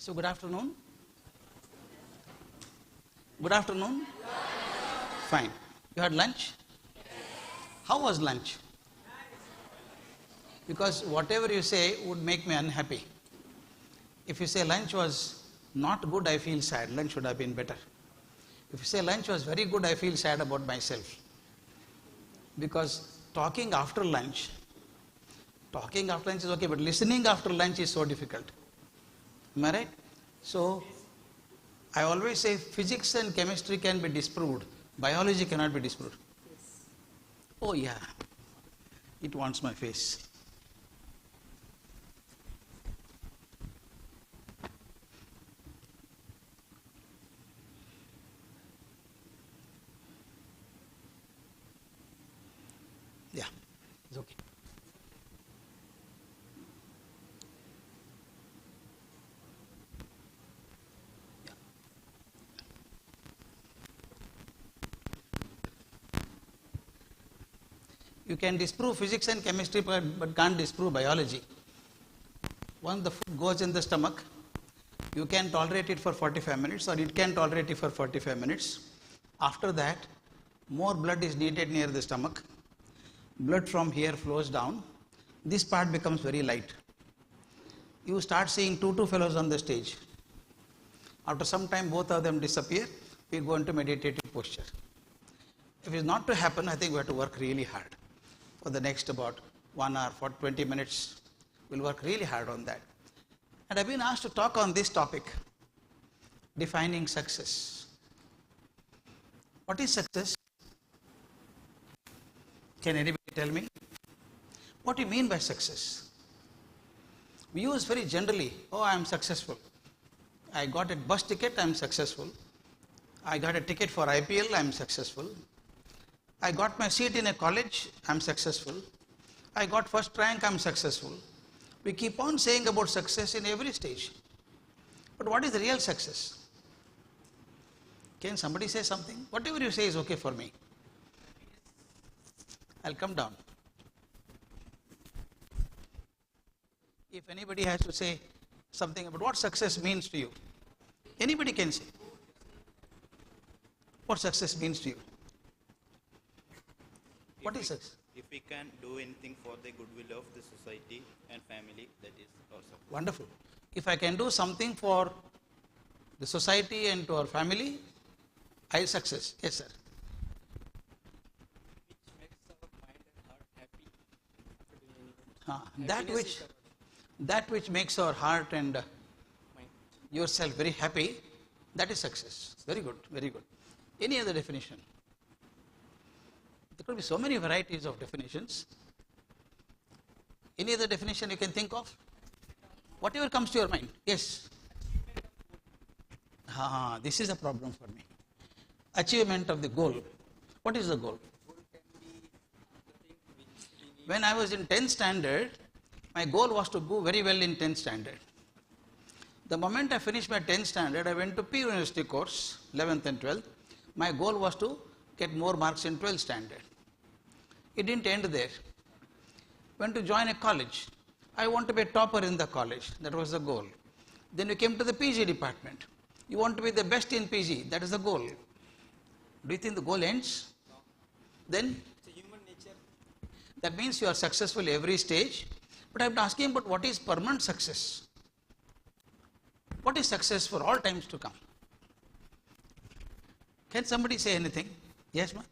So good afternoon. Good afternoon. Fine. You had lunch? How was lunch? Because whatever you say would make me unhappy. If you say lunch was not good, I feel sad. Lunch should have been better. If you say lunch was very good, I feel sad about myself. Because talking after lunch is okay, but listening after lunch is so difficult. Am I right? So, I always say physics and chemistry can be disproved. Biology cannot be disproved. Yes. Oh yeah, it wants my face. Yeah, it's okay. Yeah. You can disprove physics and chemistry, but can't disprove biology. Once the food goes in the stomach, you can tolerate it for 45 minutes or it can tolerate it for 45 minutes. After that, more blood is needed near the stomach. Blood from here flows down. This part becomes very light. You start seeing two fellows on the stage. After some time, both of them disappear. We go into meditative posture. If it's not to happen, I think we have to work really hard. For the next about 1 hour, for 20 minutes, we'll work really hard on that. And I've been asked to talk on this topic, defining success. What is success? Can anybody tell me? What do you mean by success? We use very generally, oh, I am successful. I got a bus ticket, I am successful. I got a ticket for IPL, I am successful. I got my seat in a college, I am successful. I got first rank, I am successful. We keep on saying about success in every stage. But what is the real success? Can somebody say something? Whatever you say is okay for me. I'll come down. If anybody has to say something about what success means to you, anybody can say. What success means to you? What is success? If we can do anything for the goodwill of the society and family, that is also wonderful. If I can do something for the society and to our family, I success. Yes, sir. That which makes our heart and yourself very happy, that is success. Very good, very good. Any other definition? There could be so many varieties of definitions. Any other definition you can think of? Whatever comes to your mind. Yes. This is a problem for me. Achievement of the goal. What is the goal? When I was in 10th standard, my goal was to do very well in 10th standard. The moment I finished my 10th standard, I went to P-University course, 11th and 12th. My goal was to get more marks in 12th standard. It didn't end there. Went to join a college. I want to be a topper in the college. That was the goal. Then we came to the PG department. You want to be the best in PG. That is the goal. Do you think the goal ends? Then? It's a human nature. That means you are successful every stage. But I am asking about what is permanent success? What is success for all times to come? Can somebody say anything? Yes, ma'am?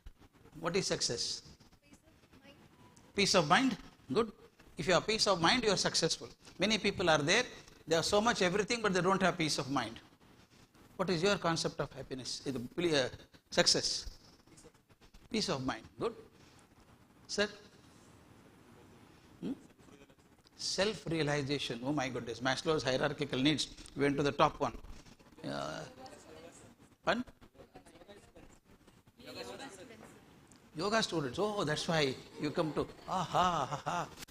What is success? Peace of mind. Good. If you have peace of mind, you are successful. Many people are there, they have so much everything, but they don't have peace of mind. What is your concept of happiness? Success? Peace of mind. Good. Sir? Self-realization. Oh my goodness. Maslow's hierarchical needs. We went to the top one. Fun? Yoga students. Oh, that's why you come to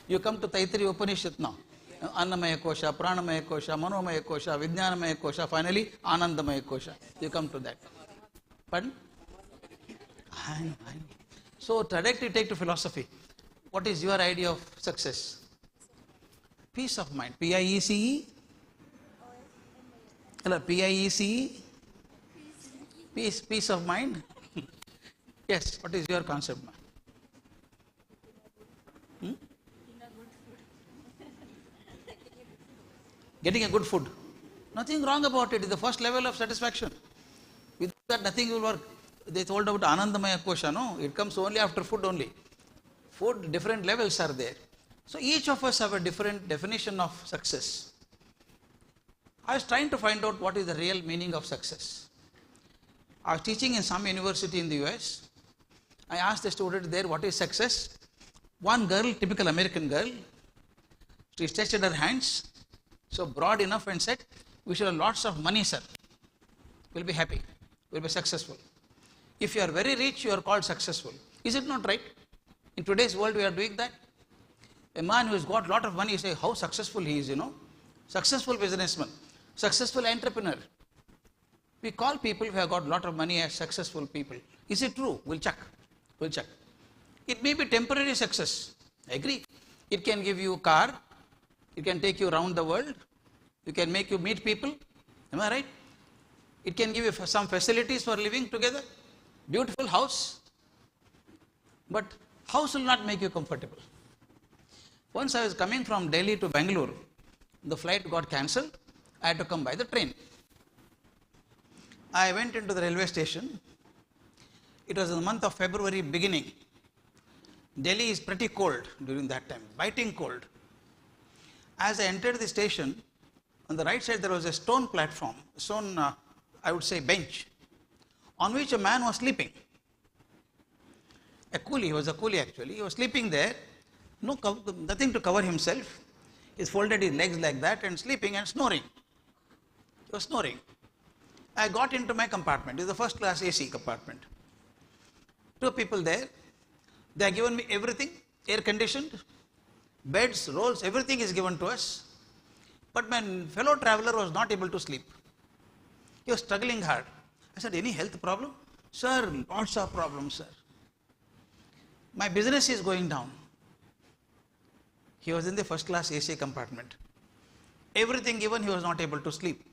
You come to Taittiriya Upanishad now. Annamaya Kosha, Pranamaya Kosha, Manomaya Kosha, Vijnanamaya Kosha, finally Anandamaya Kosha. You come to that. Pardon? I know. So directly take to philosophy. What is your idea of success? Peace of mind. P-I-E-C-E? Hello, PIECE? Peace of mind? Yes, what is your concept? Hmm? Getting a good food. Nothing wrong about it. It's the first level of satisfaction. Without that, nothing will work. They told about Anandamaya Kosha, no? It comes only after food only. Food, different levels are there. So each of us have a different definition of success. I was trying to find out what is the real meaning of success. I was teaching in some university in the US. I asked the student there, what is success? One girl, typical American girl, she stretched her hands, so broad enough, and said, we should have lots of money, sir. We'll be happy. We'll be successful. If you are very rich, you are called successful. Is it not right? In today's world, we are doing that. A man who has got a lot of money, you say how successful he is, Successful businessman, successful entrepreneur. We call people who have got a lot of money as successful people. Is it true? We'll check. We'll check. It may be temporary success. I agree. It can give you a car. It can take you around the world. It can make you meet people. Am I right? It can give you some facilities for living together. Beautiful house. But house will not make you comfortable. Once I was coming from Delhi to Bangalore. The flight got cancelled. I had to come by the train. I went into the railway station. It was in the month of February beginning. Delhi is pretty cold during that time, biting cold. As I entered the station, on the right side there was a stone platform, I would say bench, on which a man was sleeping. A coolie, he was a coolie actually. He was sleeping there, nothing to cover himself. He folded his legs like that and sleeping and snoring. He was snoring. I got into my compartment. It is the first class AC compartment. Two people there. They have given me everything, air conditioned, beds, rolls, everything is given to us. But my fellow traveler was not able to sleep. He was struggling hard. I said, any health problem? Sir, lots of problems, sir. My business is going down. He was in the first class AC compartment. Everything given, he was not able to sleep.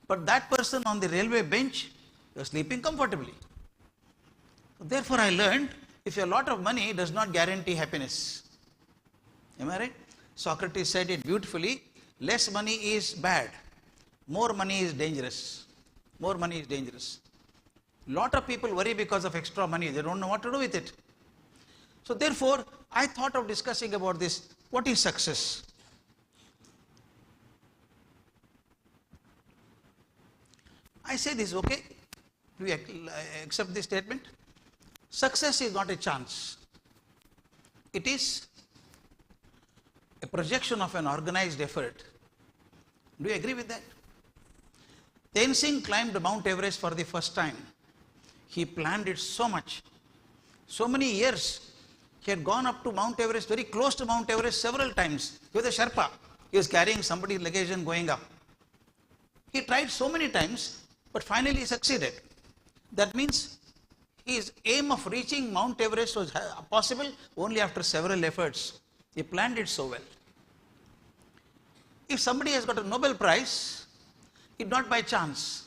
But that person on the railway bench was sleeping comfortably. Therefore, I learned, if you have a lot of money, it does not guarantee happiness. Am I right? Socrates said it beautifully, less money is bad, more money is dangerous. More money is dangerous. Lot of people worry because of extra money, they don't know what to do with it. So therefore, I thought of discussing about this, what is success? I say this, okay? Do you accept this statement? Success is not a chance. It is a projection of an organized effort. Do you agree with that? Tenzing climbed Mount Everest for the first time. He planned it so much. So many years. He had gone up to Mount Everest, very close to Mount Everest several times. He was a Sherpa. He was carrying somebody's luggage and going up. He tried so many times, but finally he succeeded. That means his aim of reaching Mount Everest was possible only after several efforts. He planned it so well. If somebody has got a Nobel Prize, it's not by chance.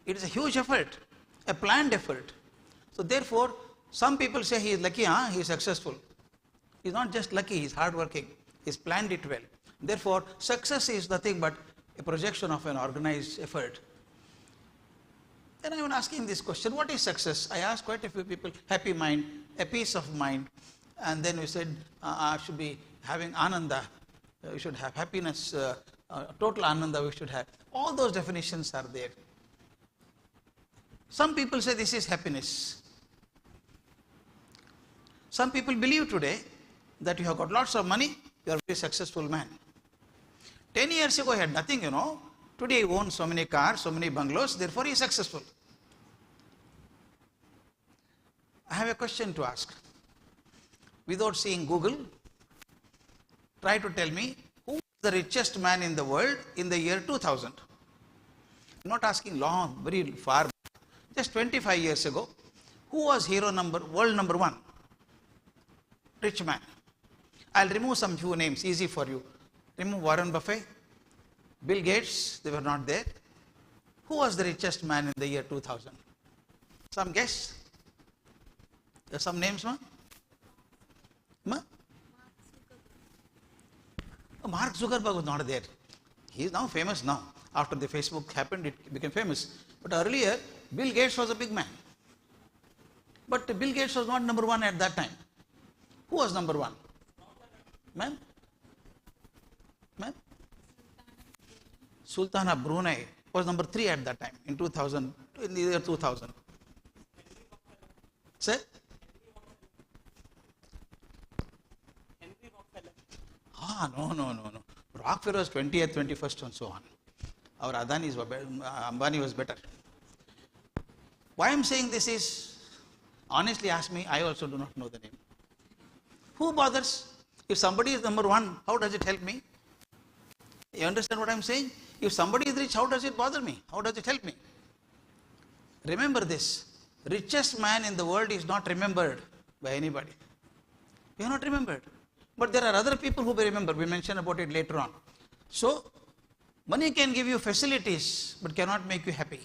It is a huge effort, a planned effort. So therefore, some people say he is lucky, he is successful. He is not just lucky, he is hardworking. He has planned it well. Therefore, success is nothing but a projection of an organized effort. Then I was asking this question, what is success? I asked quite a few people, happy mind, a peace of mind. And then we said, I should be having ananda. We should have happiness, total ananda we should have. All those definitions are there. Some people say this is happiness. Some people believe today that you have got lots of money, you are a very successful man. 10 years ago he had nothing, Today he owns so many cars, so many bungalows, therefore he is successful. I have a question to ask. Without seeing Google, try to tell me who is the richest man in the world in the year 2000. I'm not asking long, very far back. Just 25 years ago, who was world number one? Rich man. I'll remove some few names, easy for you. Remove Warren Buffett, Bill Gates, they were not there. Who was the richest man in the year 2000? Some guess? There's some names, ma? Ma? Oh, Mark Zuckerberg was not there. He is now famous now. After the Facebook happened, it became famous. But earlier, Bill Gates was a big man. But Bill Gates was not number one at that time. Who was number one? Ma'am? Ma'am? Sultan of Brunei was number 3 at that time, in 2000, in the year 2000. Sir? No. Rockefeller was 20th, 21st and so on. Our Ambani was better. Why I am saying this is, honestly ask me, I also do not know the name. Who bothers? If somebody is number one, how does it help me? You understand what I am saying? If somebody is rich, how does it bother me? How does it help me? Remember this, richest man in the world is not remembered by anybody. You are not remembered. But there are other people who will remember. We mention about it later on. So, money can give you facilities, but cannot make you happy.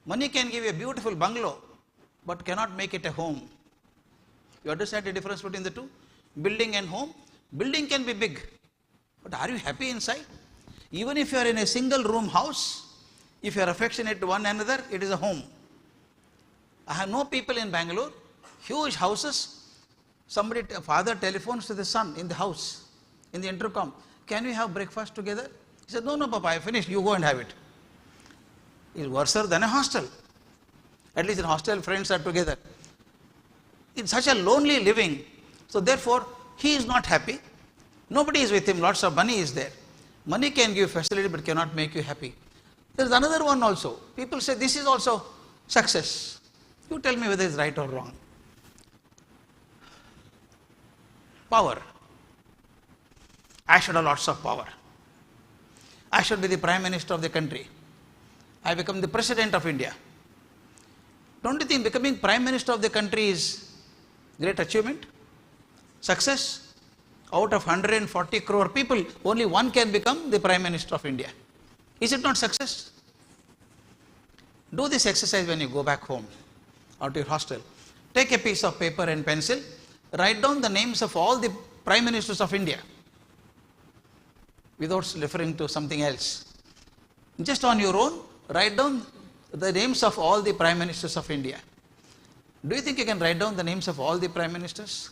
Money can give you a beautiful bungalow, but cannot make it a home. You understand the difference between the two? Building and home. Building can be big, but are you happy inside? Even if you are in a single room house, if you are affectionate to one another, it is a home. I have known people in Bangalore, huge houses. Father telephones to the son in the house, in the intercom. Can we have breakfast together? He said, no, Papa, I finished. You go and have it. It's worse than a hostel. At least in hostel, friends are together. It's such a lonely living. So therefore, he is not happy. Nobody is with him. Lots of money is there. Money can give facility, but cannot make you happy. There is another one also. People say this is also success. You tell me whether it's right or wrong. Power. I should have lots of power. I should be the Prime Minister of the country. I become the President of India. Don't you think becoming Prime Minister of the country is great achievement? Success? Out of 140 crore people, only one can become the Prime Minister of India. Is it not success? Do this exercise when you go back home or to your hostel. Take a piece of paper and pencil, write down the names of all the Prime Ministers of India without referring to something else. Just on your own, write down the names of all the Prime Ministers of India. Do you think you can write down the names of all the Prime Ministers?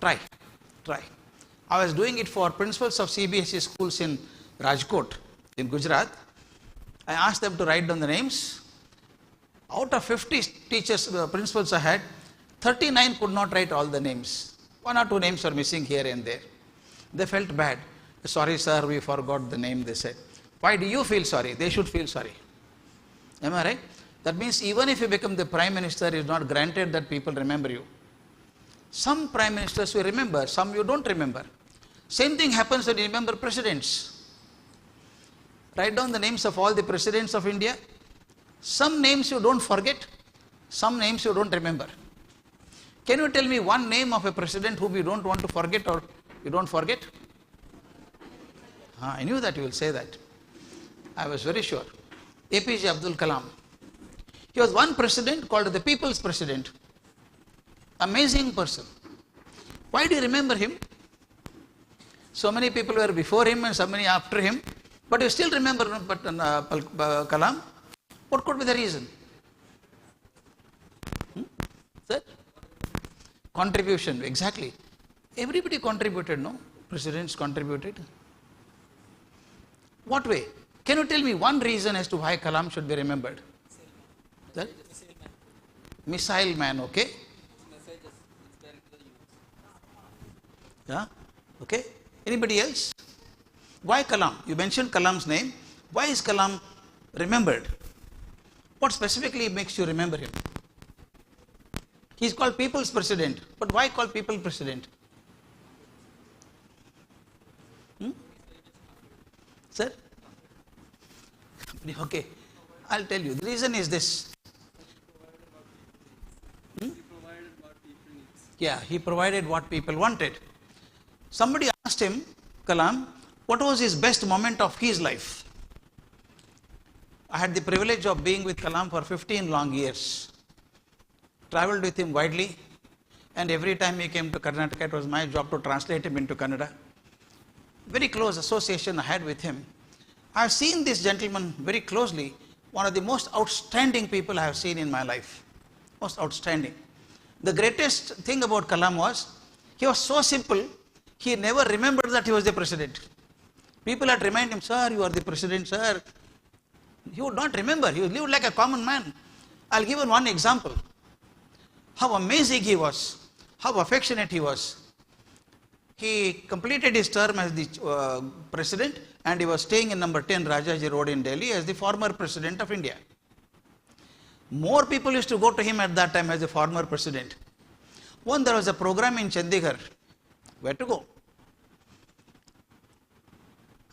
Try. I was doing it for principals of CBSE schools in Rajkot, in Gujarat. I asked them to write down the names. Out of 50 teachers, principals I had, 39 could not write all the names. 1 or 2 names are missing here and there. They felt bad. Sorry sir, we forgot the name, they said. Why do you feel sorry? They should feel sorry. Am I right? That means even if you become the Prime Minister, it is not granted that people remember you. Some Prime Ministers you remember, some you don't remember. Same thing happens when you remember presidents. Write down the names of all the presidents of India. Some names you don't forget, some names you don't remember. Can you tell me one name of a president whom you don't want to forget or you don't forget? I knew that you will say that. I was very sure. APJ Abdul Kalam. He was one president called the People's President. Amazing person. Why do you remember him? So many people were before him and so many after him, but you still remember Kalam. What could be the reason? Sir? Contribution, exactly. Everybody contributed, no? Presidents contributed. What way? Can you tell me one reason as to why Kalam should be remembered? Sir? Missile man, okay? Yeah, okay. Anybody else? Why Kalam? You mentioned Kalam's name. Why is Kalam remembered? What specifically makes you remember him? He is called People's President. But why called People President? Sir? Okay, I'll tell you. The reason is this. Yeah, he provided what people wanted. Somebody asked him, Kalam, what was his best moment of his life? I had the privilege of being with Kalam for 15 long years. Traveled with him widely, and every time he came to Karnataka, it was my job to translate him into Kannada. Very close association I had with him. I have seen this gentleman very closely, one of the most outstanding people I have seen in my life. Most outstanding. The greatest thing about Kalam was, he was so simple, he never remembered that he was the president. People had reminded him, sir, you are the president, sir. He would not remember, he lived like a common man. I'll give you one example. How amazing he was, how affectionate he was. He completed his term as the president, and he was staying in number 10 Rajaji Road in Delhi as the former president of India. More people used to go to him at that time as the former president. One, there was a program in Chandigarh. Where to go?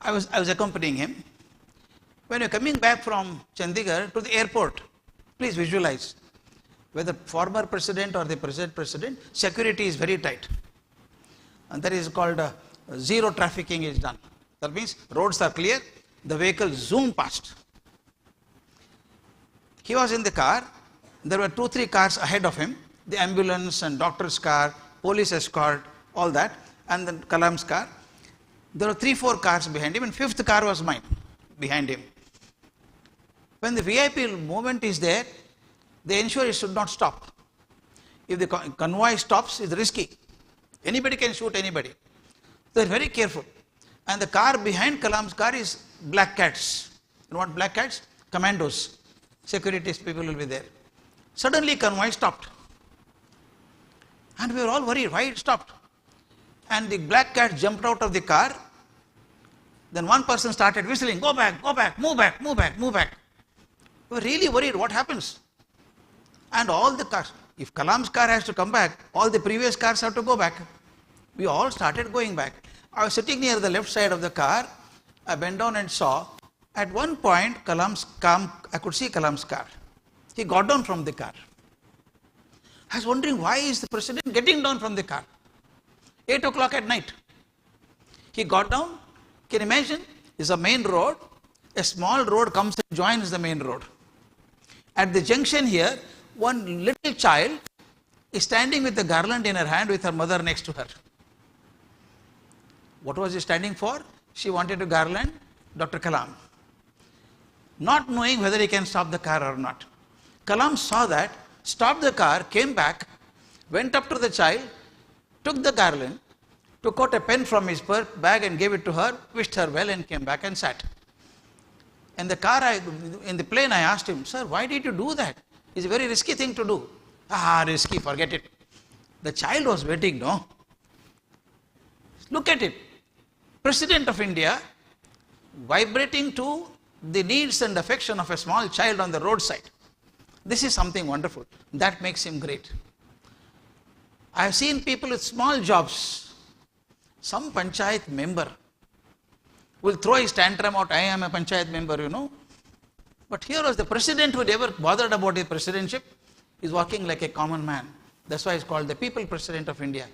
I was accompanying him. When you're coming back from Chandigarh to the airport, please visualize, whether former president or the present president, security is very tight. And that is called zero trafficking is done. That means roads are clear, the vehicle zoom past. He was in the car, there were 2-3 cars ahead of him, the ambulance and doctor's car, police escort, all that, and then Kalam's car. There were 3-4 cars behind him, and 5th car was mine, behind him. When the VIP movement is there, they ensure it should not stop. If the convoy stops, it's risky. Anybody can shoot anybody. They are very careful. And the car behind Kalam's car is black cats. You know what black cats? Commandos. Security people will be there. Suddenly convoy stopped. And we were all worried why it stopped. And the black cat jumped out of the car. Then one person started whistling, go back, move back, move back, move back. We were really worried what happens. And all the cars, if Kalam's car has to come back, all the previous cars have to go back. We all started going back. I was sitting near the left side of the car. I bent down and saw, at one point, I could see Kalam's car. He got down from the car. I was wondering, why is the president getting down from the car? 8 o'clock at night. He got down. Can you imagine? It's a main road. A small road comes and joins the main road. At the junction here, one little child is standing with a garland in her hand with her mother next to her. What was he standing for? She wanted to garland Dr. Kalam. Not knowing whether he can stop the car or not. Kalam saw that, stopped the car, came back, went up to the child, took the garland, took out a pen from his bag and gave it to her, wished her well and came back and sat. In the car, in the plane, I asked him, sir, why did you do that? It's a very risky thing to do. Risky, forget it. The child was waiting, no? Look at it. President of India, vibrating to the needs and affection of a small child on the roadside. This is something wonderful. That makes him great. I have seen people with small jobs. Some panchayat member will throw his tantrum out, I am a panchayat member, you know. But here was the president who never bothered about his presidentship, is walking like a common man. That's why he's called the people president of India.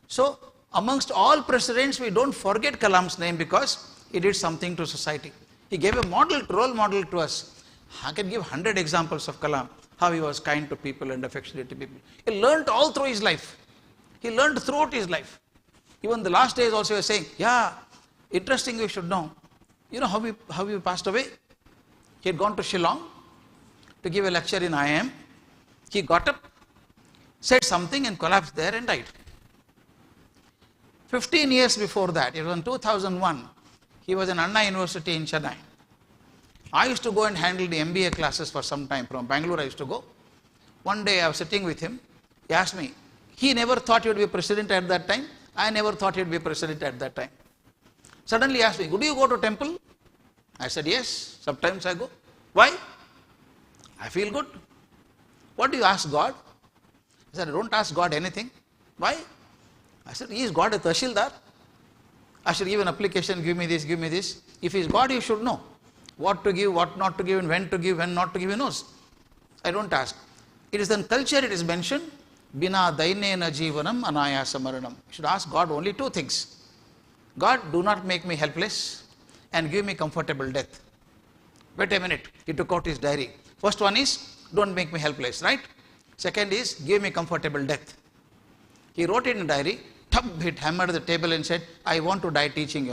So, amongst all presidents, we don't forget Kalam's name because he did something to society. He gave a role model to us. I can give 100 examples of Kalam, how he was kind to people and affectionate to people. He learned all through his life. He learned throughout his life. Even the last days also he was saying, yeah, interesting you should know. You know how he passed away? He had gone to Shillong to give a lecture in IIM. He got up, said something and collapsed there and died. 15 years before that, it was in 2001, he was in Anna University in Chennai. I used to go and handle the MBA classes for some time. From Bangalore I used to go. One day I was sitting with him. He asked me, he never thought he would be president at that time. I never thought he would be president at that time. Suddenly he asked me, would you go to temple? I said, yes, sometimes I go. Why? I feel good. What do you ask God? I said, I don't ask God anything. Why? I said, he is God a Tahshildar. I should give an application, give me this, give me this. If he is God, you should know what to give, what not to give, and when to give, when not to give, he knows. I don't ask. It is in culture, it is mentioned, Bina dainena jivanam anayasa maranam. You should ask God only 2 things. God, do not make me helpless and give me comfortable death. Wait a minute. He took out his diary. First one is, don't make me helpless, right? Second is, give me comfortable death. He wrote in a diary, he hammered the table and said, I want to die teaching,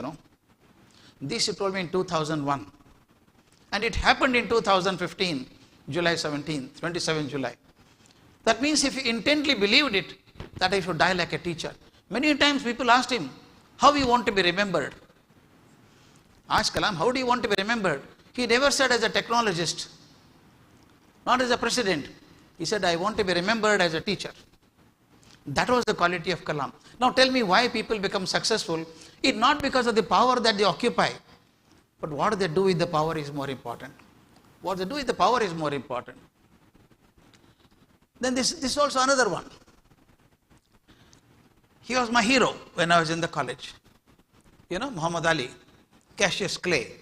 This he told me in 2001. And it happened in 2015, July 17th, 27 July. That means if he intently believed it, that I should die like a teacher. Many times people asked him, how you want to be remembered? Ask Kalam, how do you want to be remembered? He never said as a technologist, not as a president. He said, I want to be remembered as a teacher. That was the quality of Kalam. Now tell me why people become successful. It's not because of the power that they occupy, but what they do with the power is more important. What they do with the power is more important. Then this is also another one. He was my hero when I was in the college. Muhammad Ali, Cassius Clay,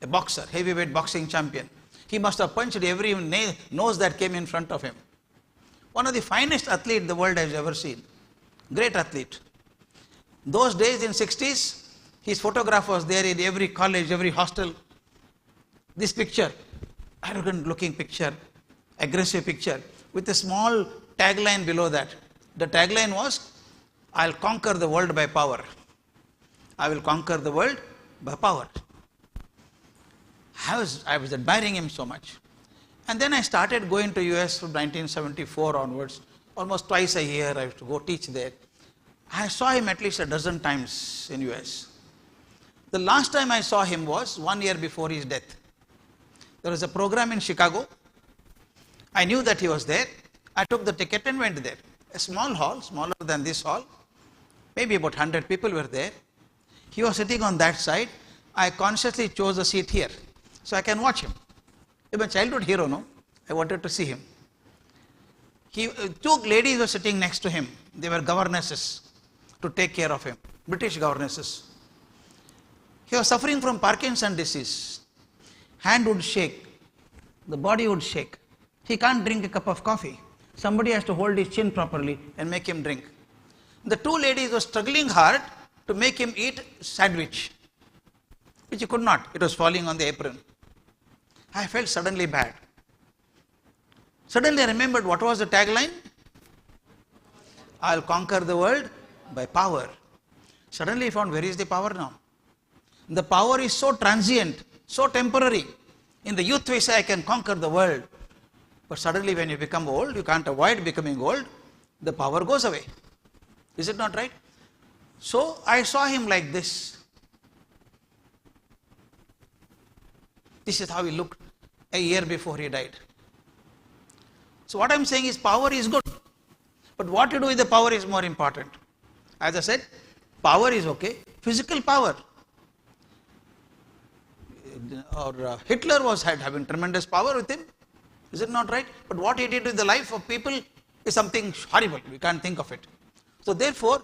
a boxer, heavyweight boxing champion. He must have punched every nose that came in front of him. One of the finest athletes the world has ever seen. Great athlete. Those days in 60s, his photograph was there in every college, every hostel. This picture, arrogant looking picture, aggressive picture, with a small tagline below that. The tagline was, I'll conquer the world by power. I will conquer the world by power. I was admiring him so much. And then I started going to US from 1974 onwards. Almost twice a year I used to go teach there. I saw him at least a dozen times in US. The last time I saw him was 1 year before his death. There was a program in Chicago. I knew that he was there. I took the ticket and went there. A small hall, smaller than this hall. Maybe about 100 people were there. He was sitting on that side. I consciously chose a seat here so I can watch him. He was a childhood hero, no? I wanted to see him. Two ladies were sitting next to him. They were governesses to take care of him, British governesses. He was suffering from Parkinson's disease. Hand would shake, the body would shake. He can't drink a cup of coffee. Somebody has to hold his chin properly and make him drink. The two ladies were struggling hard to make him eat sandwich, which he could not. It was falling on the apron. I felt suddenly bad. Suddenly I remembered what was the tagline? I'll conquer the world by power. Suddenly I found, where is the power now? The power is so transient, so temporary. In the youth we say, I can conquer the world. But suddenly when you become old, you can't avoid becoming old, the power goes away. Is it not right? So I saw him like this. This is how he looked a year before he died. So what I am saying is, power is good, but what you do with the power is more important. As I said, power is okay, physical power. Or Hitler had having tremendous power with him, is it not right? But what he did with the life of people is something horrible, we can't think of it. So therefore,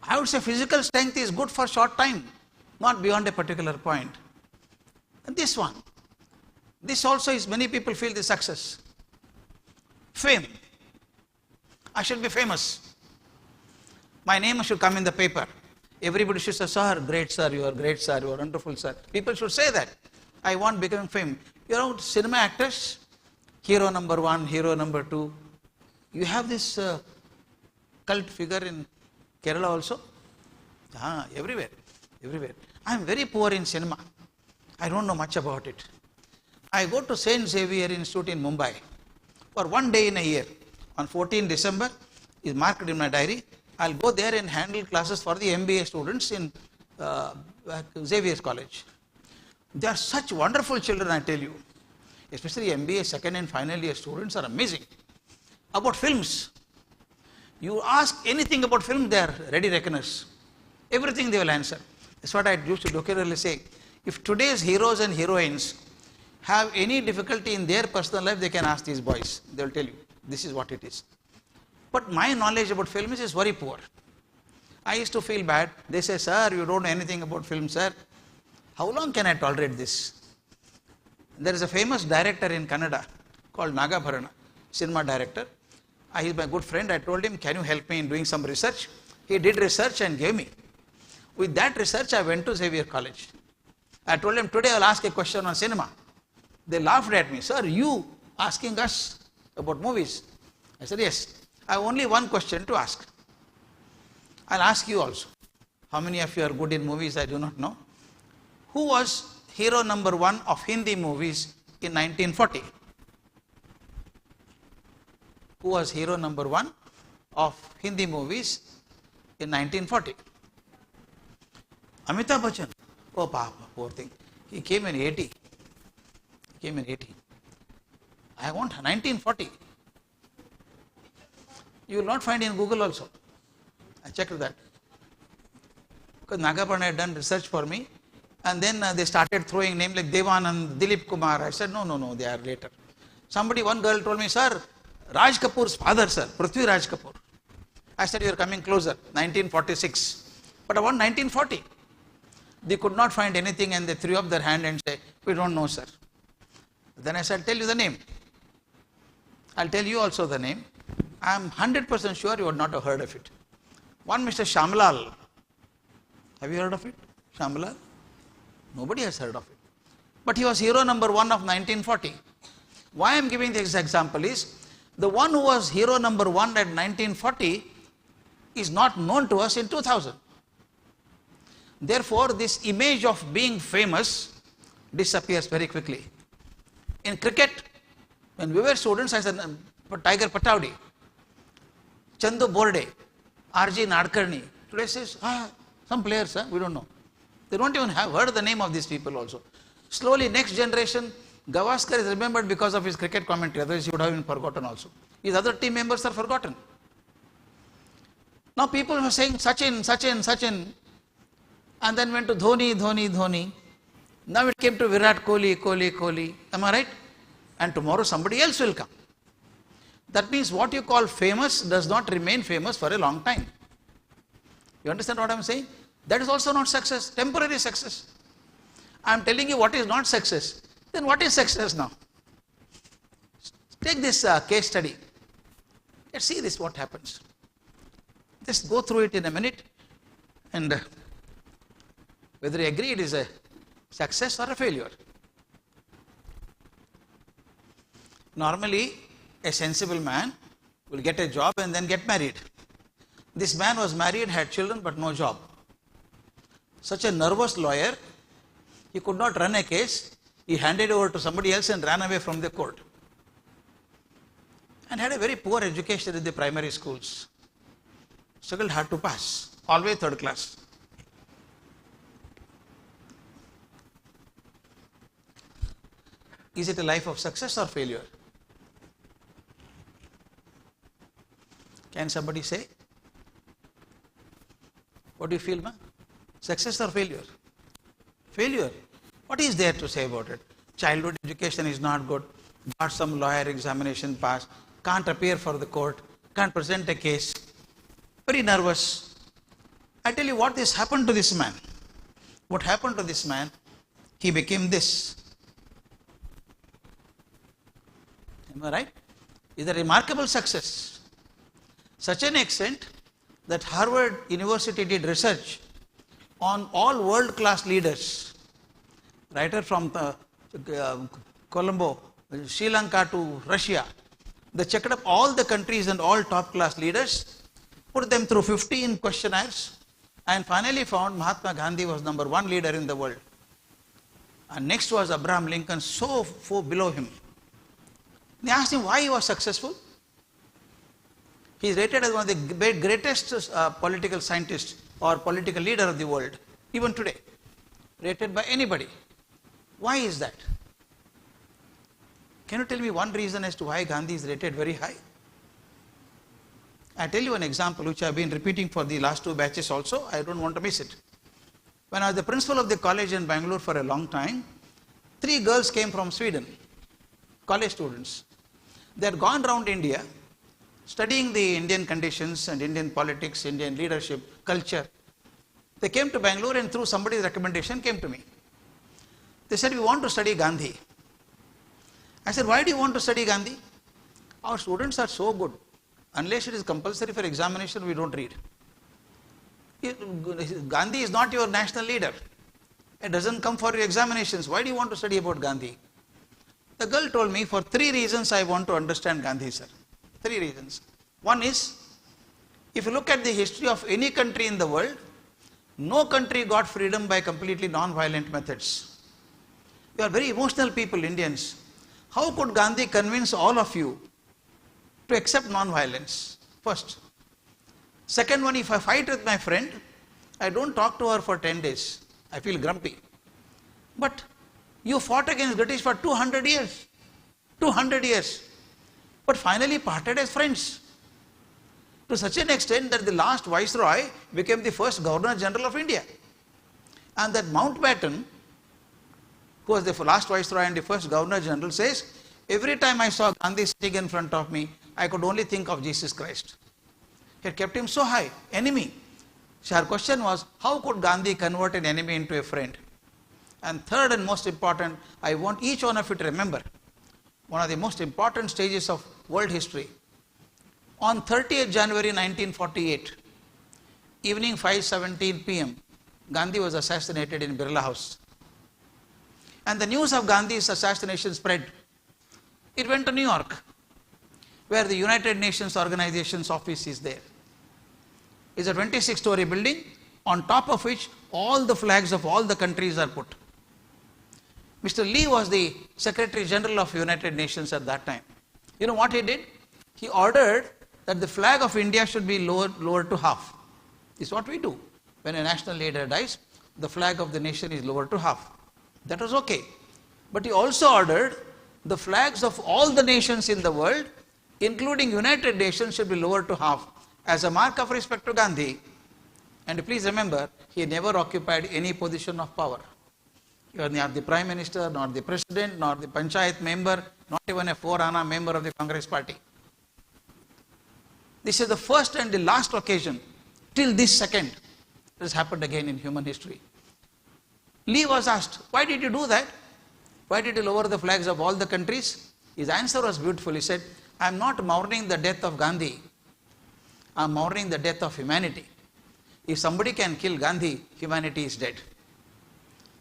I would say physical strength is good for short time, not beyond a particular point. And this one, this also is, many people feel the success. Fame. I should be famous. My name should come in the paper. Everybody should say, sir, great sir, you are great sir, you are wonderful sir. People should say that. I want becoming fame. Cinema actors, hero number 1, hero number 2. You have this cult figure in Kerala also? Everywhere. I am very poor in cinema. I don't know much about it. I go to St. Xavier Institute in Mumbai for 1 day in a year. On 14 December, is marked in my diary. I'll go there and handle classes for the MBA students in Xavier's College. They are such wonderful children, I tell you. Especially MBA second and final year students are amazing. About films, you ask anything about film, they are ready reckoners. Everything they will answer. That's what I used to occasionally say. If today's heroes and heroines have any difficulty in their personal life, they can ask these boys. They will tell you, this is what it is. But my knowledge about films is very poor. I used to feel bad. They say, sir, you don't know anything about film, sir. How long can I tolerate this? There is a famous director in Kannada called Nagabharana, cinema director. He is my good friend. I told him, can you help me in doing some research? He did research and gave me. With that research, I went to Xavier College. I told him, today I will ask a question on cinema. They laughed at me. Sir, you asking us about movies? I said, yes. I have only one question to ask. I'll ask you also. How many of you are good in movies, I do not know. Who was hero number one of Hindi movies in 1940? Who was hero number one of Hindi movies in 1940? Amitabh Bachchan. Oh, Papa, poor thing. He came in 80. He came in 80. I want 1940. You will not find in Google also. I checked that. Because Nagapan had done research for me. And then they started throwing names like Devanand, Dilip Kumar. I said, no, they are later. One girl told me, sir, Raj Kapoor's father, sir, Prithvi Raj Kapoor. I said, you are coming closer, 1946. But I want 1940. They could not find anything and they threw up their hand and said, we don't know, sir. Then I said, I'll tell you the name. I'll tell you also the name. I am 100% sure you would not have heard of it. One Mr. Shamlal. Have you heard of it? Shamlal? Nobody has heard of it. But he was hero number one of 1940. Why I am giving this example is, the one who was hero number one at 1940 is not known to us in 2000. Therefore, this image of being famous disappears very quickly. In cricket, when we were students, I said, Tiger Pataudi, Chandu Borde, R.G. Nadkarni. Today says, some players, we don't know. They don't even have heard the name of these people also. Slowly, next generation, Gavaskar is remembered because of his cricket commentary, otherwise he would have been forgotten also. His other team members are forgotten. Now people are saying Sachin, and then went to Dhoni. Now it came to Virat Kohli. Am I right? And tomorrow somebody else will come. That means what you call famous does not remain famous for a long time. You understand what I am saying? That is also not success, temporary success. I am telling you what is not success. Then what is success now? Take this case study. Let's see this, what happens. Just go through it in a minute and whether you agree it is a success or a failure. Normally, a sensible man will get a job and then get married. This man was married, had children, but no job. Such a nervous lawyer, he could not run a case. He handed over to somebody else and ran away from the court. And had a very poor education in the primary schools. Struggled hard to pass, always third class. Is it a life of success or failure? Can somebody say? What do you feel, ma? Success or failure? Failure. What is there to say about it? Childhood education is not good, got some lawyer examination pass, can't appear for the court, can't present a case, very nervous. I tell you what this happened to this man. What happened to this man? He became this. Am I right? It's a remarkable success. Such an extent that Harvard University did research on all world-class leaders, right from Colombo, Sri Lanka to Russia. They checked up all the countries and all top-class leaders, put them through 15 questionnaires, and finally found Mahatma Gandhi was number one leader in the world. And next was Abraham Lincoln, so far below him. They asked him why he was successful. He is rated as one of the greatest political scientists or political leader of the world, even today, rated by anybody. Why is that? Can you tell me one reason as to why Gandhi is rated very high? I tell you an example which I have been repeating for the last two batches also. I don't want to miss it. When I was the principal of the college in Bangalore for a long time, 3 girls came from Sweden, college students. They had gone around India, studying the Indian conditions and Indian politics, Indian leadership, culture. They came to Bangalore and through somebody's recommendation came to me. They said, we want to study Gandhi. I said, why do you want to study Gandhi? Our students are so good. Unless it is compulsory for examination, we don't read. Gandhi is not your national leader. It doesn't come for your examinations. Why do you want to study about Gandhi? The girl told me, for 3 reasons I want to understand Gandhi, sir. 3 reasons. One is, if you look at the history of any country in the world, no country got freedom by completely non-violent methods. You are very emotional people, Indians. How could Gandhi convince all of you to accept non-violence? First. Second one, if I fight with my friend, I don't talk to her for 10 days. I feel grumpy. But you fought against British for 200 years. 200 years. But finally parted as friends. To such an extent that the last Viceroy became the first Governor General of India. And that Mountbatten, who was the last Viceroy and the first Governor General, says, every time I saw Gandhi sitting in front of me, I could only think of Jesus Christ. It kept him so high, enemy. So her question was, how could Gandhi convert an enemy into a friend? And third and most important, I want each one of you to remember, one of the most important stages of world history. On 30th January 1948, evening 5:17 p.m., Gandhi was assassinated in Birla House. And the news of Gandhi's assassination spread. It went to New York, where the United Nations Organization's office is there. It's a 26-story building, on top of which all the flags of all the countries are put. Mr. Lee was the Secretary General of United Nations at that time. You know what he did? He ordered that the flag of India should be lowered to half. This is what we do. When a national leader dies, the flag of the nation is lowered to half. That was okay. But he also ordered the flags of all the nations in the world, including United Nations, should be lowered to half as a mark of respect to Gandhi. And please remember, he never occupied any position of power. You are not the Prime Minister, nor the President, nor the Panchayat member, not even a 4-ana member of the Congress party. This is the first and the last occasion, till this second, it has happened again in human history. Lee was asked, why did you do that? Why did you lower the flags of all the countries? His answer was beautiful. He said, I am not mourning the death of Gandhi. I am mourning the death of humanity. If somebody can kill Gandhi, humanity is dead.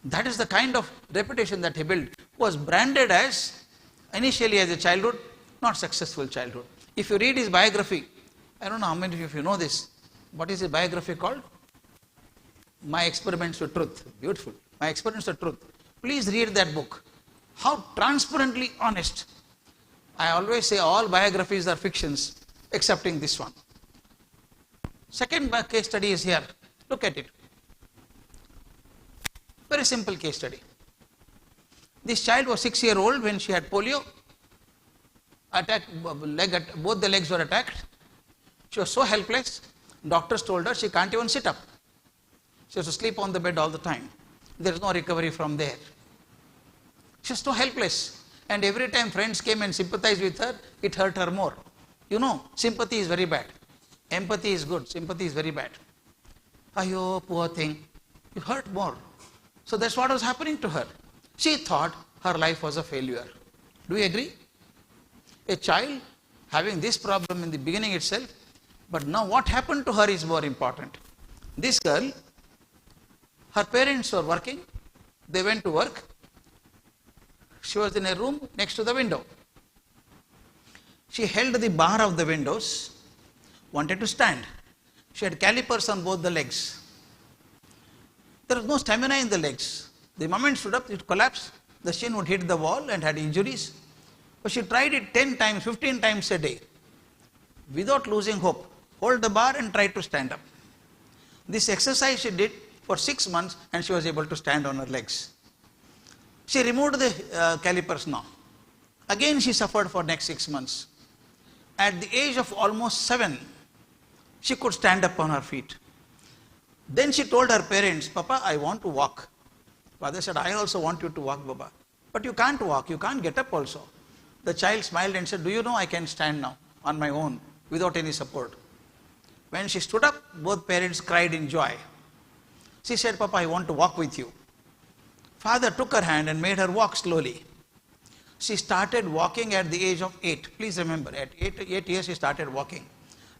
That is the kind of reputation that he built. Was branded as, initially as a childhood, not successful childhood. If you read his biography, I don't know how many of you know this. What is his biography called? My Experiments with Truth. Beautiful. My Experiments with Truth. Please read that book. How transparently honest. I always say all biographies are fictions, excepting this one. Second case study is here. Look at it. Very simple case study. This child was 6-year-old when she had polio. Both the legs were attacked. She was so helpless. Doctors told her she can't even sit up. She has to sleep on the bed all the time. There is no recovery from there. She was so helpless. And every time friends came and sympathized with her, it hurt her more. You know, sympathy is very bad. Empathy is good. Sympathy is very bad. Ayo, poor thing. It hurt more. So that's what was happening to her. She thought her life was a failure. Do you agree? A child having this problem in the beginning itself, but now what happened to her is more important. This girl, her parents were working. They went to work. She was in a room next to the window. She held the bar of the windows, wanted to stand. She had calipers on both the legs. There was no stamina in the legs. The moment stood up, it collapsed. The shin would hit the wall and had injuries. But she tried it 10 times, 15 times a day, without losing hope. Hold the bar and try to stand up. This exercise she did for 6 months and she was able to stand on her legs. She removed the calipers now. Again she suffered for next 6 months. At the age of almost 7, she could stand up on her feet. Then she told her parents, Papa, I want to walk. Father said, I also want you to walk, Baba. But you can't walk, you can't get up also. The child smiled and said, do you know I can stand now on my own without any support. When she stood up, both parents cried in joy. She said, Papa, I want to walk with you. Father took her hand and made her walk slowly. She started walking at the age of 8. Please remember, at 8 years she started walking.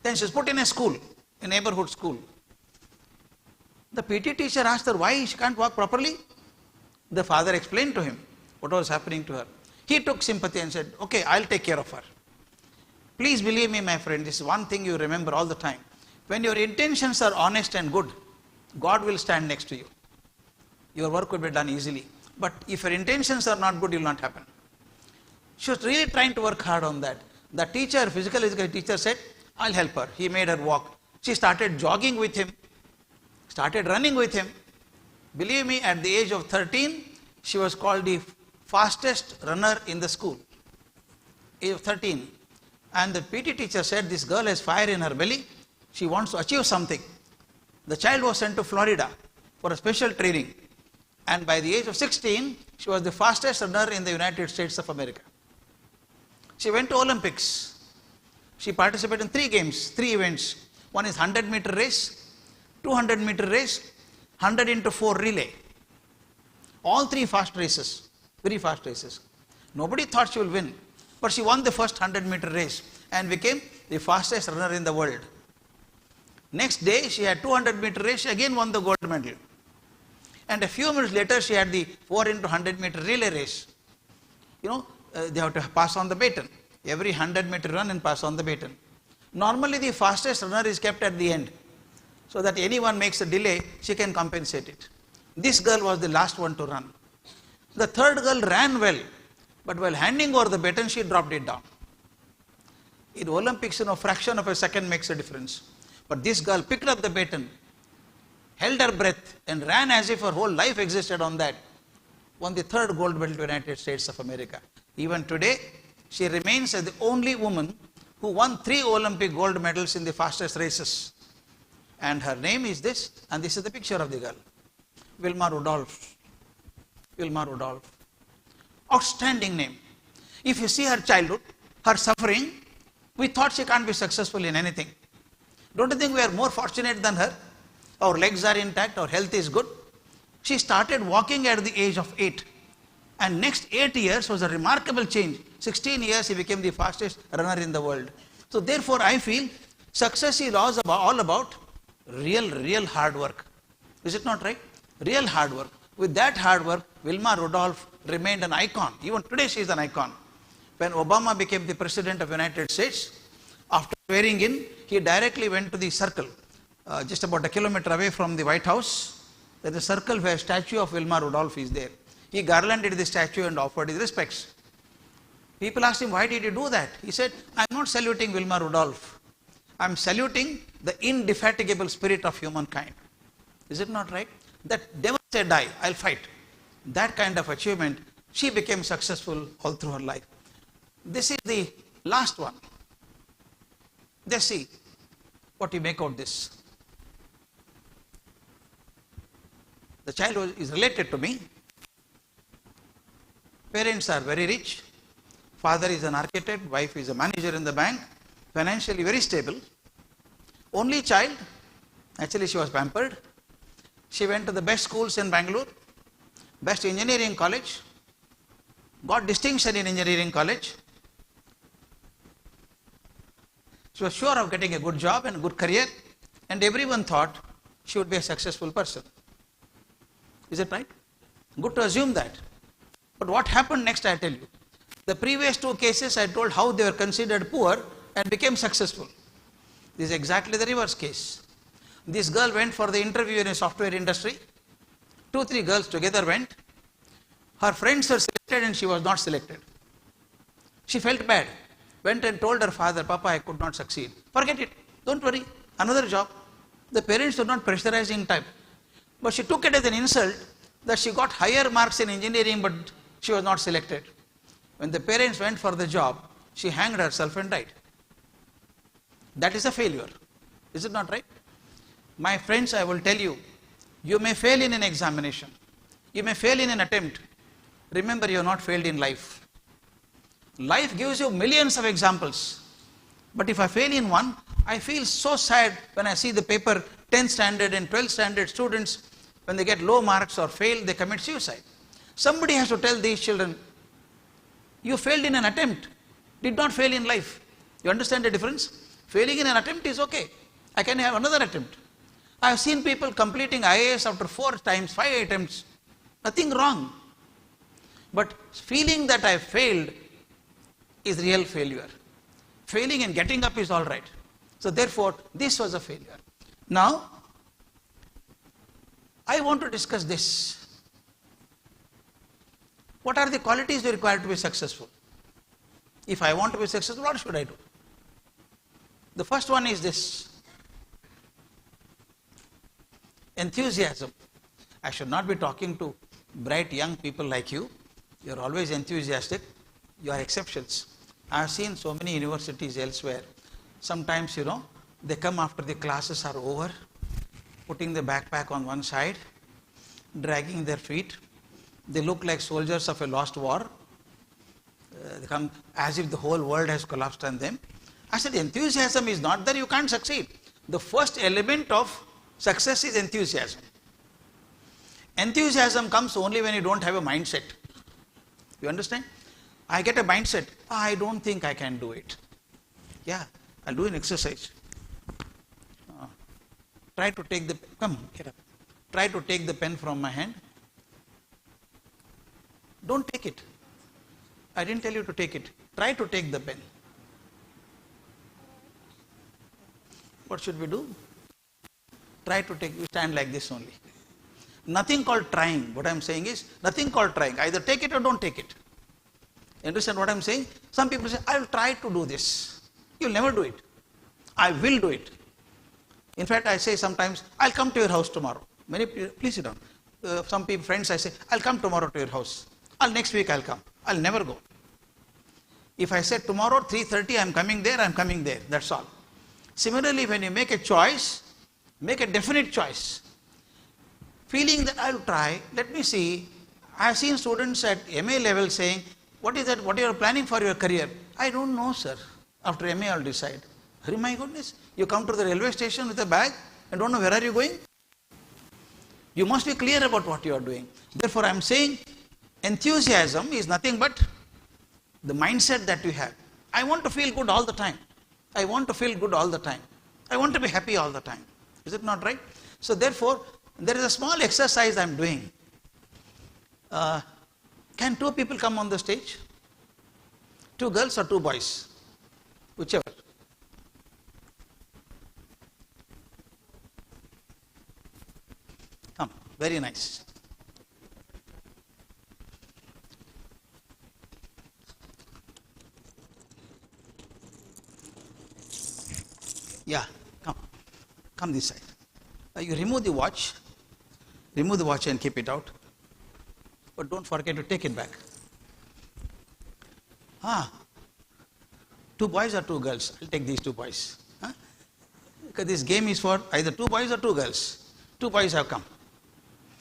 Then she was put in a school, a neighborhood school. The PT teacher asked her why she can't walk properly. The father explained to him what was happening to her. He took sympathy and said, okay, I'll take care of her. Please believe me, my friend, this is one thing you remember all the time. When your intentions are honest and good, God will stand next to you. Your work will be done easily. But if your intentions are not good, it will not happen. She was really trying to work hard on that. The teacher, physical education teacher said, I'll help her. He made her walk. She started jogging with him, started running with him. Believe me, at the age of 13, she was called the fastest runner in the school. Age of 13. And the PT teacher said, this girl has fire in her belly. She wants to achieve something. The child was sent to Florida for a special training. And by the age of 16, she was the fastest runner in the United States of America. She went to Olympics. She participated in 3 games, 3 events. One is 100-meter race, 200-meter race, 100 into 4 relay. All 3 fast races, very fast races. Nobody thought she will win, but she won the first 100-meter race and became the fastest runner in the world. Next day, she had 200-meter race, she again won the gold medal. And a few minutes later, she had the 4 into 100-meter relay race. They have to pass on the baton. Every 100-meter run and pass on the baton. Normally, the fastest runner is kept at the end, so that anyone makes a delay, she can compensate it. This girl was the last one to run. The third girl ran well, but while handing over the baton, she dropped it down. In Olympics, fraction of a second makes a difference. But this girl picked up the baton, held her breath, and ran as if her whole life existed on that. Won the 3rd gold medal to the United States of America. Even today, she remains as the only woman who won 3 Olympic gold medals in the fastest races. And her name is this, and this is the picture of the girl. Wilma Rudolph. Wilma Rudolph. Outstanding name. If you see her childhood, her suffering, we thought she can't be successful in anything. Don't you think we are more fortunate than her? Our legs are intact, our health is good. She started walking at the age of 8. And next 8 years was a remarkable change. 16 years, he became the fastest runner in the world. So therefore, I feel success is all about real hard work. Is it not right? Real hard work. With that hard work, Wilma Rudolph remained an icon. Even today, she is an icon. When Obama became the president of the United States, after swearing in, he directly went to the circle, just about a kilometer away from the White House. There is a circle where a statue of Wilma Rudolph is there. He garlanded the statue and offered his respects. People asked him, why did he do that? He said, I am not saluting Wilma Rudolph. I am saluting the indefatigable spirit of humankind. Is it not right? That never said die, I'll fight. That kind of achievement, she became successful all through her life. This is the last one. Let's see what you make out this. The child is related to me. Parents are very rich. Father is an architect, wife is a manager in the bank, financially very stable. Only child, actually she was pampered. She went to the best schools in Bangalore, best engineering college, got distinction in engineering college. She was sure of getting a good job and a good career, and everyone thought she would be a successful person. Is it right? Good to assume that. But what happened next, I tell you. The previous 2 cases, I told how they were considered poor and became successful. This is exactly the reverse case. This girl went for the interview in a software industry. 2-3 girls together went. Her friends were selected and she was not selected. She felt bad. Went and told her father, Papa, I could not succeed. Forget it. Don't worry. Another job. The parents were not pressurizing type. But she took it as an insult that she got higher marks in engineering but she was not selected. When the parents went for the job, she hanged herself and died. That is a failure. Is it not right? My friends, I will tell you, you may fail in an examination. You may fail in an attempt. Remember, you have not failed in life. Life gives you millions of examples. But if I fail in one, I feel so sad when I see the paper 10th standard and 12th standard students, when they get low marks or fail, they commit suicide. Somebody has to tell these children, you failed in an attempt, did not fail in life. You understand the difference? Failing in an attempt is okay. I can have another attempt. I have seen people completing IAS after 4 times, 5 attempts. Nothing wrong. But feeling that I failed is real failure. Failing and getting up is all right. So therefore, this was a failure. Now, I want to discuss this. What are the qualities required to be successful? If I want to be successful, what should I do? The first one is this. Enthusiasm. I should not be talking to bright young people like you. You are always enthusiastic. You are exceptions. I have seen so many universities elsewhere. Sometimes, they come after the classes are over, putting the backpack on one side, dragging their feet. They look like soldiers of a lost war. They come as if the whole world has collapsed on them. I said, enthusiasm is not there, you can't succeed. The first element of success is enthusiasm. Enthusiasm comes only when you don't have a mindset. You understand? I get a mindset, I don't think I can do it. Yeah, I'll do an exercise. Try to take the, come, get up. Try to take the pen from my hand. Don't take it. I didn't tell you to take it. Try to take the pen. What should we do? Try to take, you stand like this only. Nothing called trying. What I am saying is, nothing called trying. Either take it or don't take it. You understand what I am saying? Some people say, I will try to do this. You will never do it. I will do it. In fact, I say sometimes, I'll come to your house tomorrow. Many people, please sit down. Some people, friends, I say, I'll come tomorrow to your house. Next week I'll come. I'll never go. If I say tomorrow 3:30 I'm coming there. That's all. Similarly, when you make a choice, make a definite choice. Feeling that I'll try, let me see. I have seen students at MA level saying, what is that, what you are planning for your career? I don't know, sir. After MA I'll decide. Oh my goodness, you come to the railway station with a bag and don't know where are you going? You must be clear about what you are doing. Therefore, I am saying enthusiasm is nothing but the mindset that you have. I want to feel good all the time. I want to feel good all the time. I want to be happy all the time. Is it not right? So therefore, there is a small exercise I am doing. Can two people come on the stage? Two girls or two boys? Whichever. Come, very nice. Yeah, come. Come this side. You remove the watch and keep it out. But don't forget to take it back. Two boys or two girls? I'll take these two boys. Because this game is for either two boys or two girls. Two boys have come.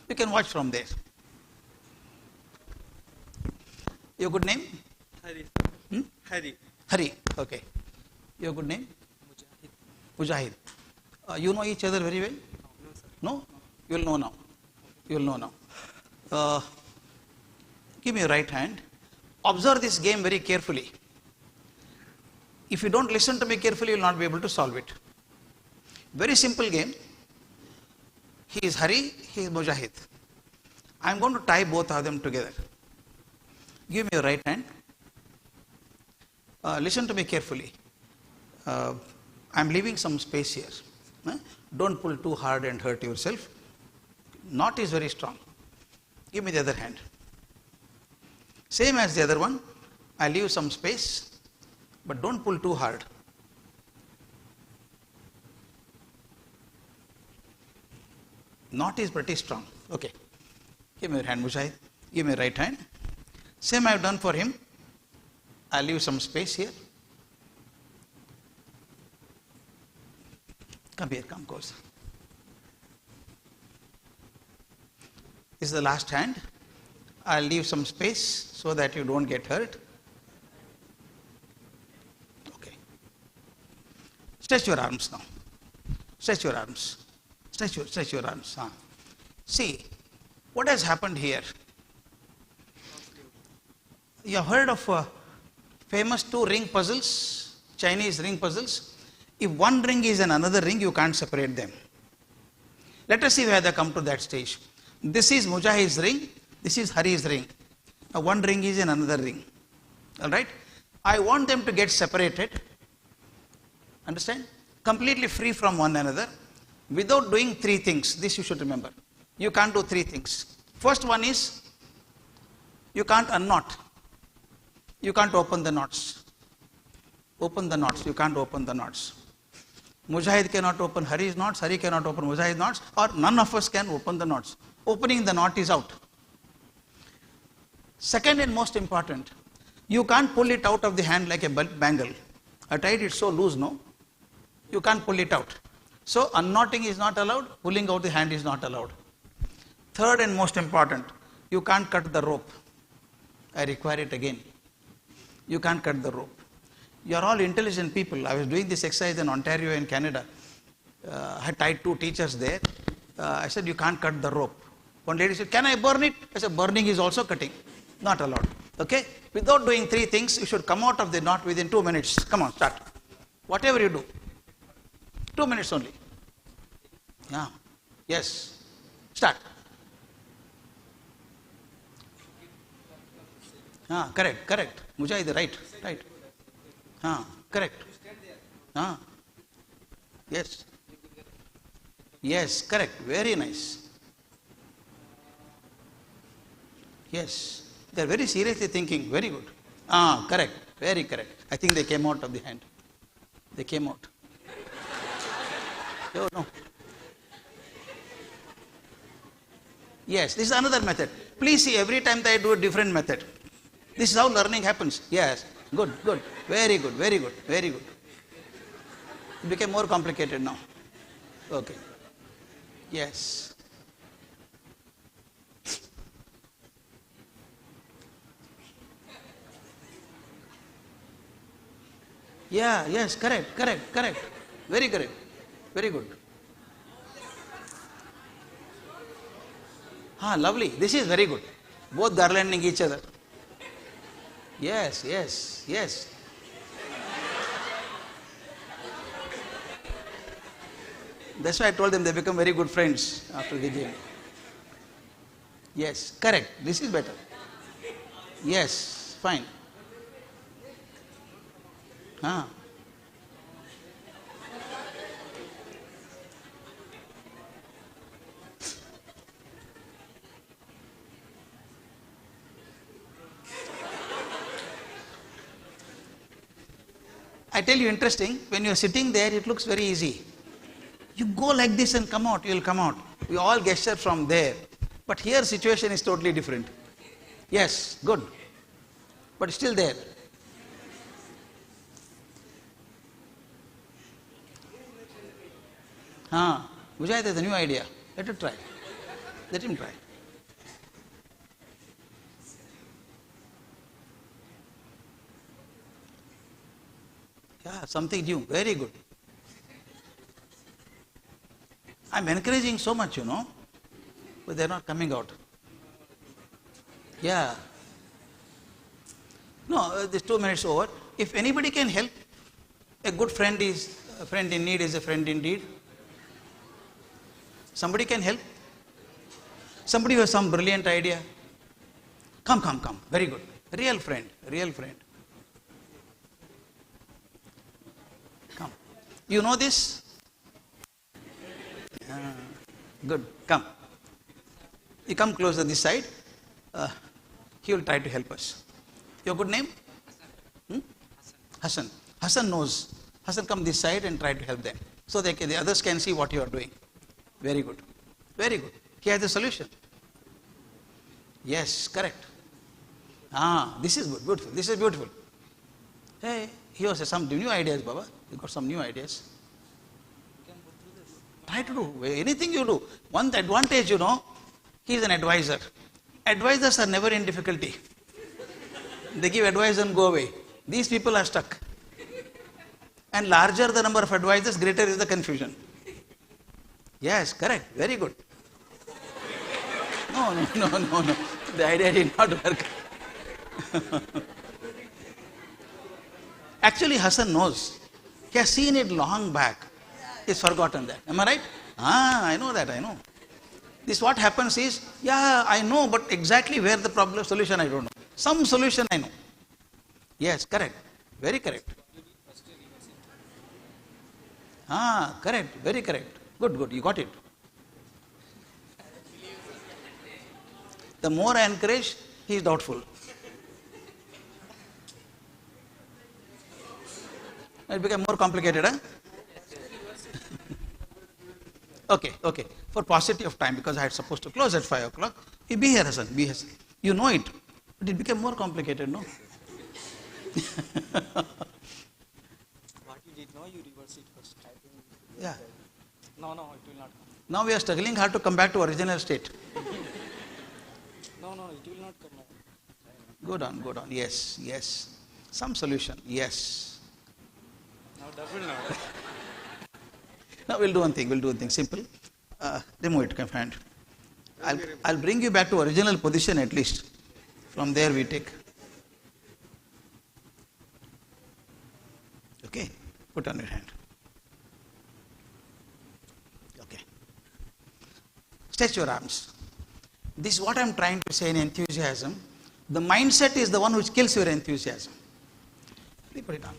You can watch from there. Your good name? Hari. Hari. Hari, okay. Your good name? Mujahid. You know each other very well? No, sir. No? You will know now. You will know now. Give me your right hand. Observe this game very carefully. If you don't listen to me carefully, you will not be able to solve it. Very simple game. He is Hari, he is Mujahid. I am going to tie both of them together. Give me your right hand. Listen to me carefully. I am leaving some space here. Don't pull too hard and hurt yourself. Knot is very strong. Give me the other hand. Same as the other one. I leave some space, but don't pull too hard. Knot is pretty strong. Okay. Give me your hand, Mujahid. Give me your right hand. Same I have done for him. I leave some space here. Come here, come closer. This is the last hand. I'll leave some space so that you don't get hurt. Okay. Stretch your arms now. Stretch your arms. Stretch your arms. See, what has happened here? You have heard of famous two ring puzzles, Chinese ring puzzles. If one ring is in another ring, you can't separate them. Let us see where they come to that stage. This is Mujahid's ring. This is Hari's ring. one ring is in another ring. All right? I want them to get separated. Understand? Completely free from one another without doing three things. This you should remember. You can't do three things. First one is you can't unknot. You can't open the knots. Open the knots. You can't open the knots. Mujahid cannot open Hari's knots. Hari cannot open Mujahid's knots. Or none of us can open the knots. Opening the knot is out. Second and most important, you can't pull it out of the hand like a bangle. I tried it so loose, no? You can't pull it out. So unknotting is not allowed, pulling out the hand is not allowed. Third and most important, you can't cut the rope. I require it again. You can't cut the rope. You are all intelligent people. I was doing this exercise in Ontario in Canada. I had tied 2 teachers there. I said, you can't cut the rope. One lady said, can I burn it? I said, burning is also cutting. Not allowed. Okay? Without doing 3 things, you should come out of the knot within 2 minutes. Come on, start. Whatever you do. 2 minutes only. Yeah. Yes. Start. Correct. Mujahid, right. Correct. Yes, correct. Very nice. Yes. They are very seriously thinking. Very good. Correct. Very correct. I think they came out of the hand. They came out. Oh, no. Yes, this is another method. Please see, every time that I do a different method. This is how learning happens. Yes. Good. Very good. It became more complicated now. Okay. Yes. Yeah, yes, correct. Very correct. Very good. Lovely. This is very good. Both garlanding each other. Yes. That's why I told them they become very good friends after the game. Yes, correct. This is better. Yes, fine. I tell you, interesting, when you are sitting there, it looks very easy. You go like this and come out, you will come out. We all gesture from there. But here, situation is totally different. Yes, good. But still there. Mujahid has a new idea. Let it try. Let him try. Yeah, something new. Very good. I'm encouraging so much, but they're not coming out. Yeah. No, this 2 minutes over. If anybody can help, a good friend is a friend in need is a friend indeed. Somebody can help. Somebody who has some brilliant idea. Come. Very good. Real friend. Come. You know this? Good. Come. You come closer this side. He will try to help us. Your good name? Hassan. Hassan knows. Hassan, come this side and try to help them. So the others can see what you are doing. Very good. He has a solution. Yes, correct. This is good. Beautiful. This is beautiful. Hey, he has some new ideas, Baba. You got some new ideas. Try to do anything you do. One advantage, he is an advisor. Advisors are never in difficulty. They give advice and go away. These people are stuck. And larger the number of advisors, greater is the confusion. Yes, correct. Very good. No. The idea did not work. Actually, Hassan knows. He has seen it long back. He's forgotten that. Am I right? I know that. This what happens is, I know, but exactly where the problem solution I don't know. Some solution I know. Yes, correct. Very correct. Ah, correct. Very correct. Good, good. You got it. The more I encourage, he is doubtful. It became more complicated, huh? Okay, okay. For paucity of time, because I had supposed to close at 5 o'clock, you be here, Hassan, be here. You know it, but it became more complicated, no? What you did know, you reverse it first. I think. Yeah. No, no, it will not come. Now we are struggling hard to come back to original state. No, no, it will not come. Good on, good on. Yes, yes. Some solution. Yes. Now that will not. Now we'll do one thing. We'll do one thing. Simple. Remove it, my friend. I'll bring you back to original position at least. From there we take. Okay. Put on your hand. Okay. Stretch your arms. This is what I'm trying to say in enthusiasm. The mindset is the one which kills your enthusiasm. Put it on.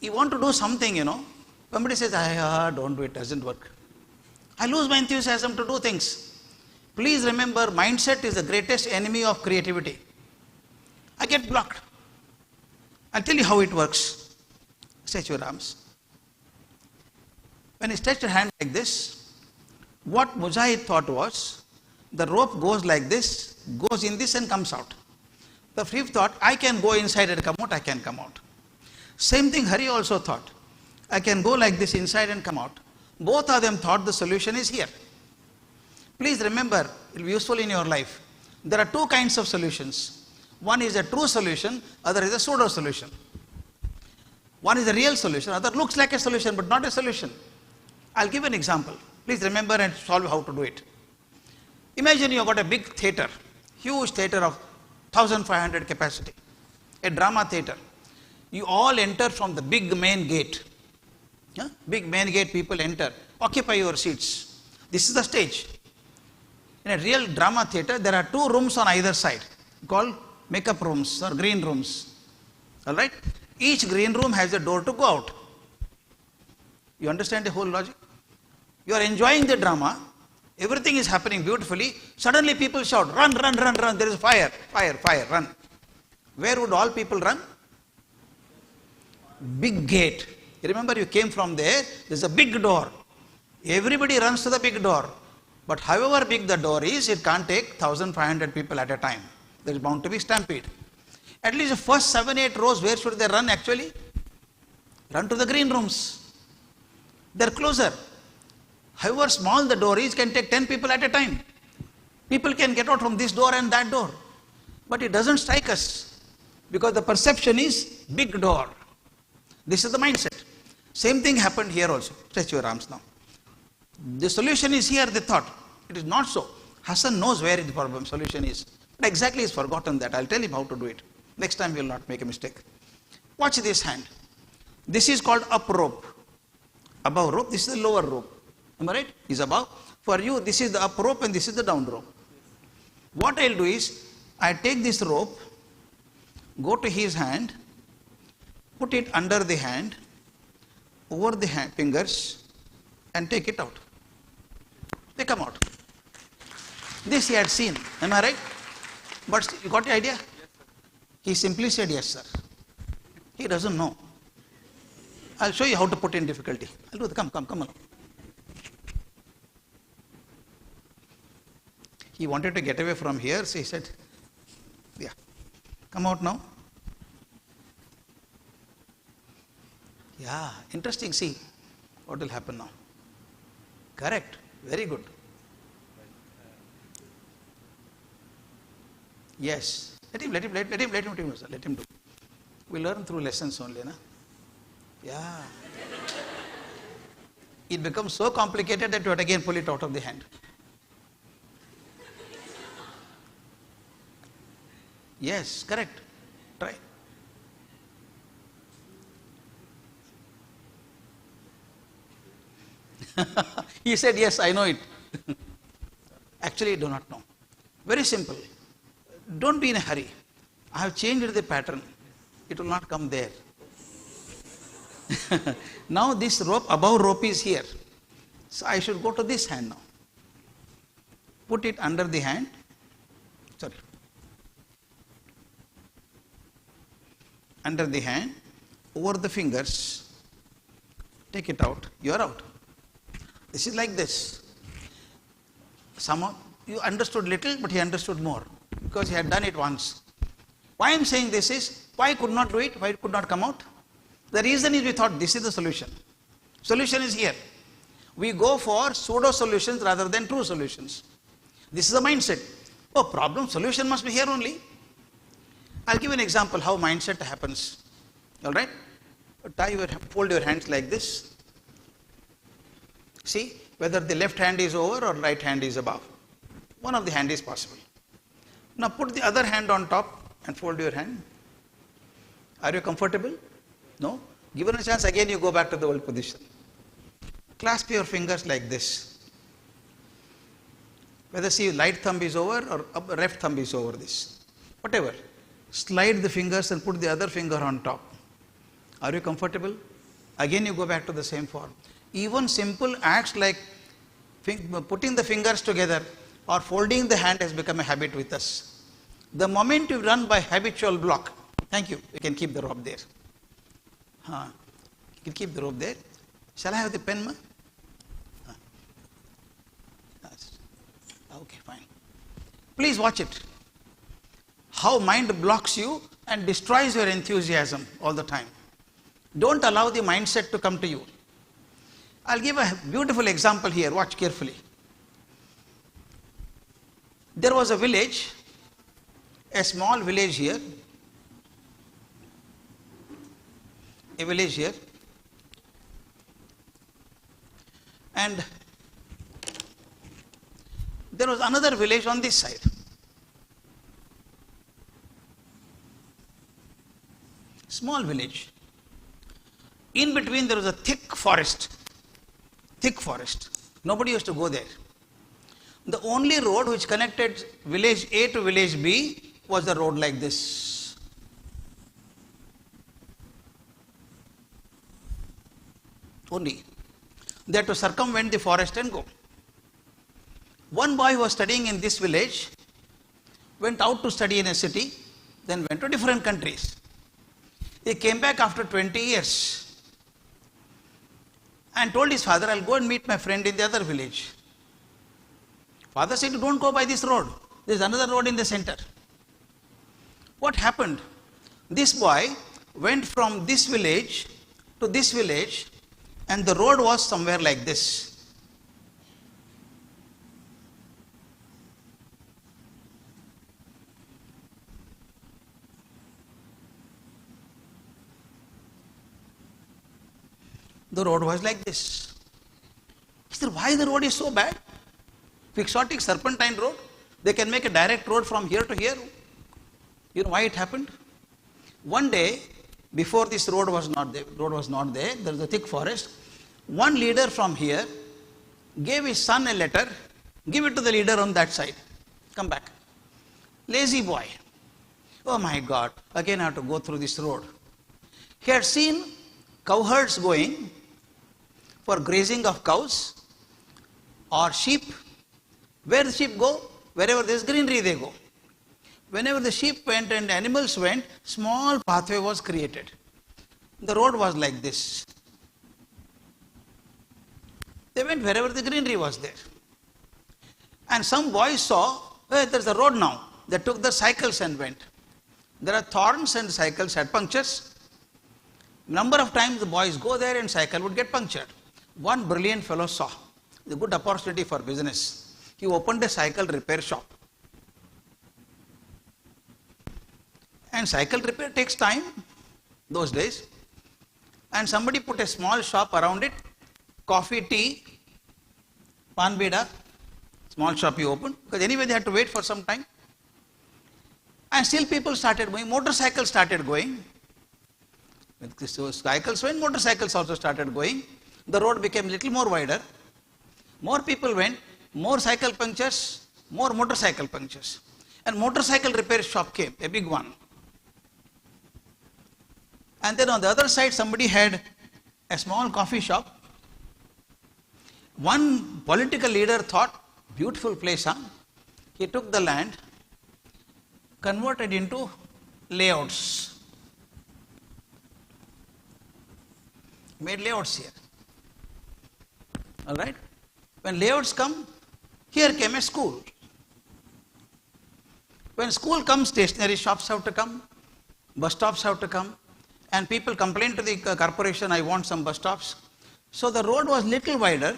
You want to do something, somebody says, don't do it, doesn't work. I lose my enthusiasm to do things. Please remember, mindset is the greatest enemy of creativity. I get blocked. I'll tell you how it works. Stretch your arms. When you stretch your hand like this, what Mujahid thought was, the rope goes like this, goes in this and comes out. The fifth thought, I can go inside and come out, I can come out. Same thing Hari also thought. I can go like this inside and come out. Both of them thought the solution is here. Please remember, it will be useful in your life. There are two kinds of solutions. One is a true solution, other is a pseudo solution. One is a real solution, other looks like a solution but not a solution. I'll give an example. Please remember and solve how to do it. Imagine you have got a big theatre, huge theatre of 1,500 capacity, a drama theatre. You all enter from the big main gate. Big main gate, people enter, occupy your seats. This is the stage. In a real drama theatre, there are two rooms on either side called makeup rooms or green rooms. Alright? Each green room has a door to go out. You understand the whole logic? You are enjoying the drama, everything is happening beautifully, suddenly people shout, run, run, run, run, there is fire, fire, fire, run. Where would all people run? Big gate. You remember you came from there is a big door. Everybody runs to the big door. But however big the door is, it can't take 1,500 people at a time. There is bound to be stampede. At least the first 7-8 rows, where should they run actually? Run to the green rooms. They are closer. However small the door is, can take 10 people at a time. People can get out from this door and that door. But it doesn't strike us because the perception is big door. This is the mindset. Same thing happened here also. Stretch your arms now. The solution is here, they thought. It is not so. Hassan knows where the problem solution is. But exactly he's forgotten that. I'll tell him how to do it. Next time he will not make a mistake. Watch this hand. This is called up rope. Above rope, this is the lower rope. Am I right? Is above. For you, this is the up rope and this is the down rope. What I'll do is, I take this rope, go to his hand, put it under the hand, over the hand, fingers, and take it out. They come out. This he had seen. Am I right? But you got the idea? Yes, he simply said, yes, sir. He doesn't know. I'll show you how to put in difficulty. I'll do it. Come along. He wanted to get away from here, so he said, yeah, come out now. Yeah, interesting. See what will happen now. Correct. Very good. Yes. Let him do. We learn through lessons only, na? Yeah. It becomes so complicated that you have to again pull it out of the hand. Yes, correct. Try. He said, yes, I know it. Actually, I do not know. Very simple. Don't be in a hurry. I have changed the pattern. It will not come there. Now this rope, above rope is here. So I should go to this hand now. Put it under the hand. Sorry. Under the hand, over the fingers. Take it out. You are out. This is like this. Somehow you understood little, but he understood more because he had done it once. Why I am saying this is, why could not do it? Why it could not come out? The reason is we thought this is the solution. Solution is here. We go for pseudo solutions rather than true solutions. This is a mindset. Oh, problem solution must be here only. I'll give an example how mindset happens. All right? Fold your hands like this. See whether the left hand is over or right hand is above. One of the hand is possible. Now put the other hand on top and fold your hand. Are you comfortable? No? Given a chance, again you go back to the old position. Clasp your fingers like this. Whether see right thumb is over or left thumb is over this. Whatever. Slide the fingers and put the other finger on top. Are you comfortable? Again you go back to the same form. Even simple acts like putting the fingers together or folding the hand has become a habit with us. The moment you run by habitual block, thank you, you can keep the rope there. You can keep the rope there. Shall I have the pen, ma? Okay, fine. Please watch it. How mind blocks you and destroys your enthusiasm all the time. Don't allow the mindset to come to you. I'll give a beautiful example here. Watch carefully. There was a village, a small village here, a village here, and there was another village on this side. Small village. In between there was a thick forest. Thick forest. Nobody used to go there. The only road which connected village A to village B was the road like this. Only. They had to circumvent the forest and go. One boy who was studying in this village went out to study in a city, then went to different countries. He came back after 20 years and told his father, I'll go and meet my friend in the other village. Father said, don't go by this road. There's another road in the center. What happened? This boy went from this village to this village and the road was somewhere like this. The road was like this. He said, why the road is so bad? Quixotic serpentine road. They can make a direct road from here to here. You know why it happened? One day, before this road was not there, there was a thick forest. One leader from here gave his son a letter, give it to the leader on that side. Come back. Lazy boy. Oh my God, again I have to go through this road. He had seen cowherds going for grazing of cows or sheep. Where the sheep go? Wherever there is greenery they go. Whenever the sheep went and animals went, small pathway was created. The road was like this. They went wherever the greenery was there. And some boys saw, hey, there's a road now. They took the cycles and went. There are thorns and cycles had punctures. Number of times the boys go there and cycle would get punctured. One brilliant fellow saw the good opportunity for business. He opened a cycle repair shop. And cycle repair takes time those days. And somebody put a small shop around it, coffee, tea, pan beda, small shop he opened, because anyway they had to wait for some time. And still people started going, motorcycles started going. So cycles went, motorcycles also started going. The road became little more wider. More people went, more cycle punctures, more motorcycle punctures. And motorcycle repair shop came, a big one. And then on the other side, somebody had a small coffee shop. One political leader thought, beautiful place, huh? He took the land, converted into layouts. Made layouts here. All right? When layouts come, here came a school. When school comes, stationery shops have to come, bus stops have to come, and people complain to the corporation, I want some bus stops. So the road was little wider.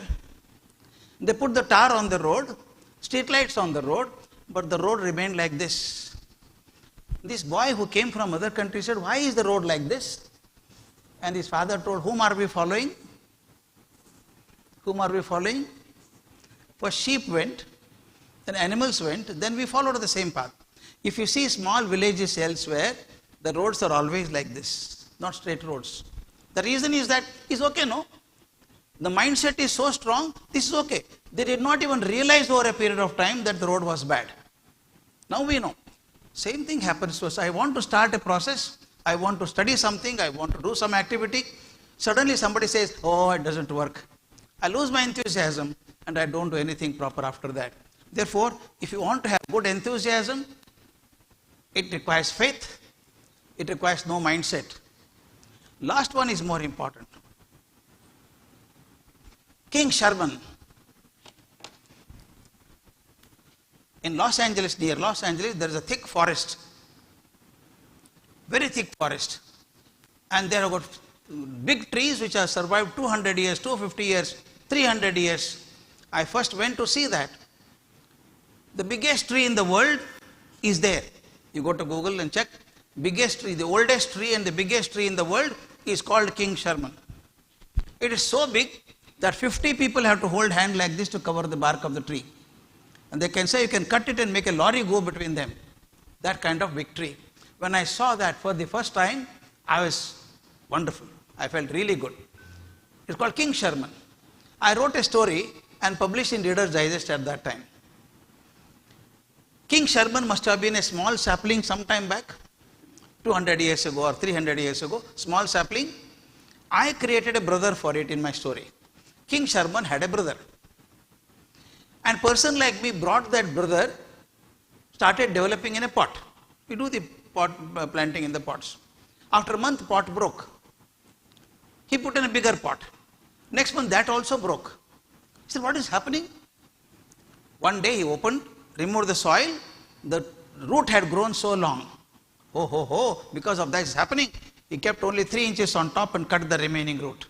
They put the tar on the road, street lights on the road, but the road remained like this. This boy who came from other countries said, why is the road like this? And his father told, whom are we following? Whom are we following? First sheep went, then animals went, then we followed the same path. If you see small villages elsewhere, the roads are always like this, not straight roads. The reason is that it's okay, no? The mindset is so strong, this is okay. They did not even realize over a period of time that the road was bad. Now we know. Same thing happens to us. I want to start a process, I want to study something, I want to do some activity. Suddenly somebody says, oh, it doesn't work. I lose my enthusiasm and I don't do anything proper after that. Therefore, if you want to have good enthusiasm, it requires faith, it requires no mindset. Last one is more important. King Sherman, in Los Angeles, near Los Angeles, there is a thick forest, very thick forest, and there are got big trees which have survived 200 years, 250 years, 300 years. I first went to see that. The biggest tree in the world is there. You go to Google and check. Biggest tree, the oldest tree and the biggest tree in the world is called King Sherman. It is so big that 50 people have to hold hand like this to cover the bark of the tree. And they can say you can cut it and make a lorry go between them. That kind of big tree. When I saw that for the first time, I was wonderful. I felt really good. It's called King Sherman. I wrote a story and published in Reader's Digest at that time. King Sherman must have been a small sapling some time back, 200 years ago or 300 years ago, small sapling. I created a brother for it in my story. King Sherman had a brother. And person like me brought that brother, started developing in a pot. We do the pot planting in the pots. After a month, pot broke. He put in a bigger pot. Next month, that also broke. He said, what is happening? One day he opened, removed the soil, the root had grown so long. Oh, ho, ho, because of that is happening. He kept only 3 inches on top and cut the remaining root.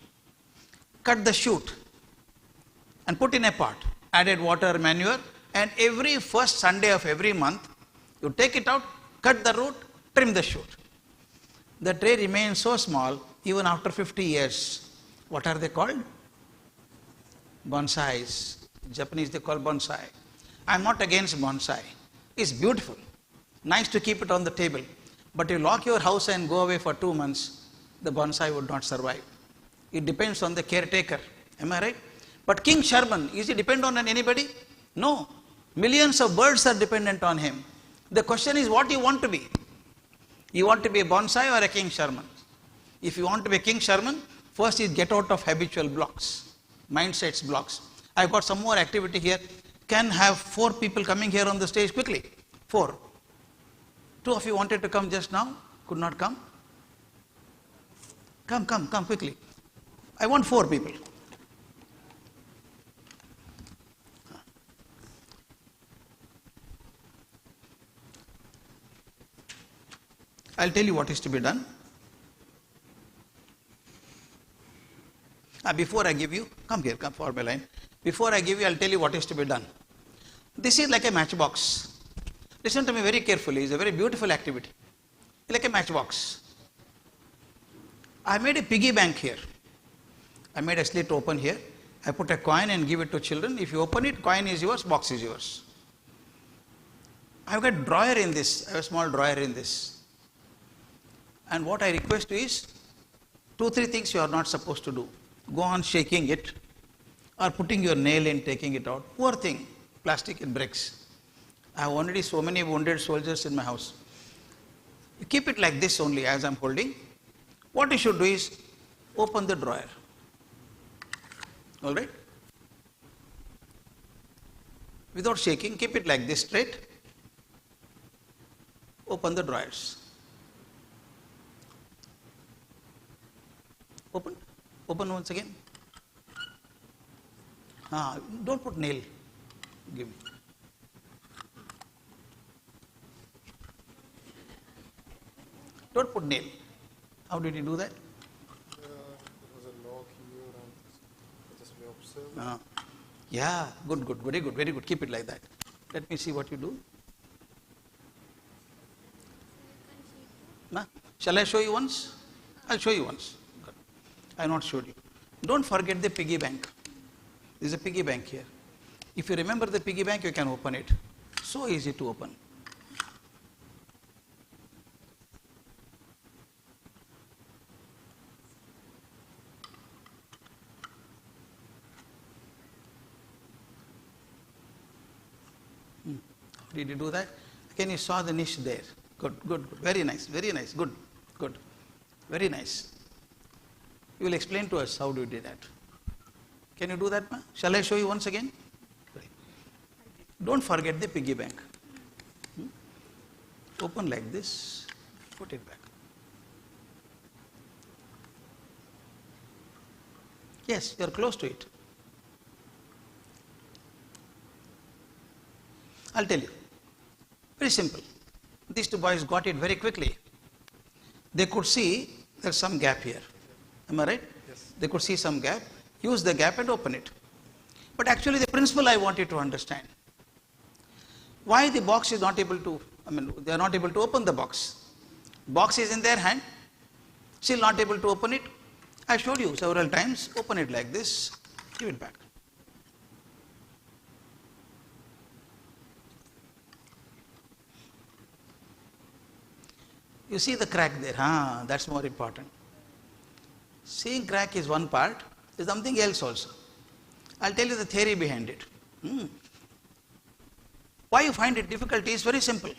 Cut the shoot and put in a pot. Added water, manure, and every first Sunday of every month, you take it out, cut the root, trim the shoot. The tree remains so small, even after 50 years. What are they called? Bonsais. Japanese they call bonsai. I am not against bonsai. It's beautiful. Nice to keep it on the table. But you lock your house and go away for 2 months, the bonsai would not survive. It depends on the caretaker. Am I right? But King Sherman, is he dependent on anybody? No. Millions of birds are dependent on him. The question is what you want to be. You want to be a bonsai or a King Sherman? If you want to be a King Sherman, first is get out of habitual blocks, mindsets blocks. I've got some more activity here. Can have 4 people coming here on the stage quickly. 4. 2 of you wanted to come just now, could not come. Come quickly. I want 4 people. I'll tell you what is to be done. Before I give you, come here, come forward my line. Before I give you, I'll tell you what is to be done. This is like a matchbox. Listen to me very carefully. It's a very beautiful activity. Like a matchbox. I made a piggy bank here. I made a slit open here. I put a coin and give it to children. If you open it, coin is yours, box is yours. I've got a drawer in this. I have a small drawer in this. And what I request you is 2-3 things you are not supposed to do. Go on shaking it or putting your nail in, taking it out. Poor thing. Plastic, it breaks. I have already so many wounded soldiers in my house. You keep it like this only as I'm holding. What you should do is open the drawer. All right? Without shaking, keep it like this straight. Open the drawers. Open. Open once again. Don't put nail. Give me. Don't put nail. How did you do that? There was a lock here and I just observed. Yeah, good, very good, very good. Keep it like that. Let me see what you do. Shall I show you once? I'll show you once. Good. I have not showed you. Don't forget the piggy bank. There is a piggy bank here. If you remember the piggy bank, you can open it. So easy to open. Did you do that? Again, you saw the niche there. Good, good, good. Very nice, good, good. Very nice. You will explain to us how do you do that. Can you do that, ma? Shall I show you once again? Right. Don't forget the piggy bank. Open like this, put it back. Yes, you are close to it. I'll tell you. Very simple. These two boys got it very quickly. They could see there's some gap here. Am I right? Yes. They could see some gap, use the gap and open it. But actually the principle I want you to understand. Why the box is not able to, they are not able to open the box. Box is in their hand, still not able to open it. I showed you several times, open it like this, give it back. You see the crack there, that's more important. Seeing crack is one part, there's something else also. I'll tell you the theory behind it. Why you find it difficult is very simple.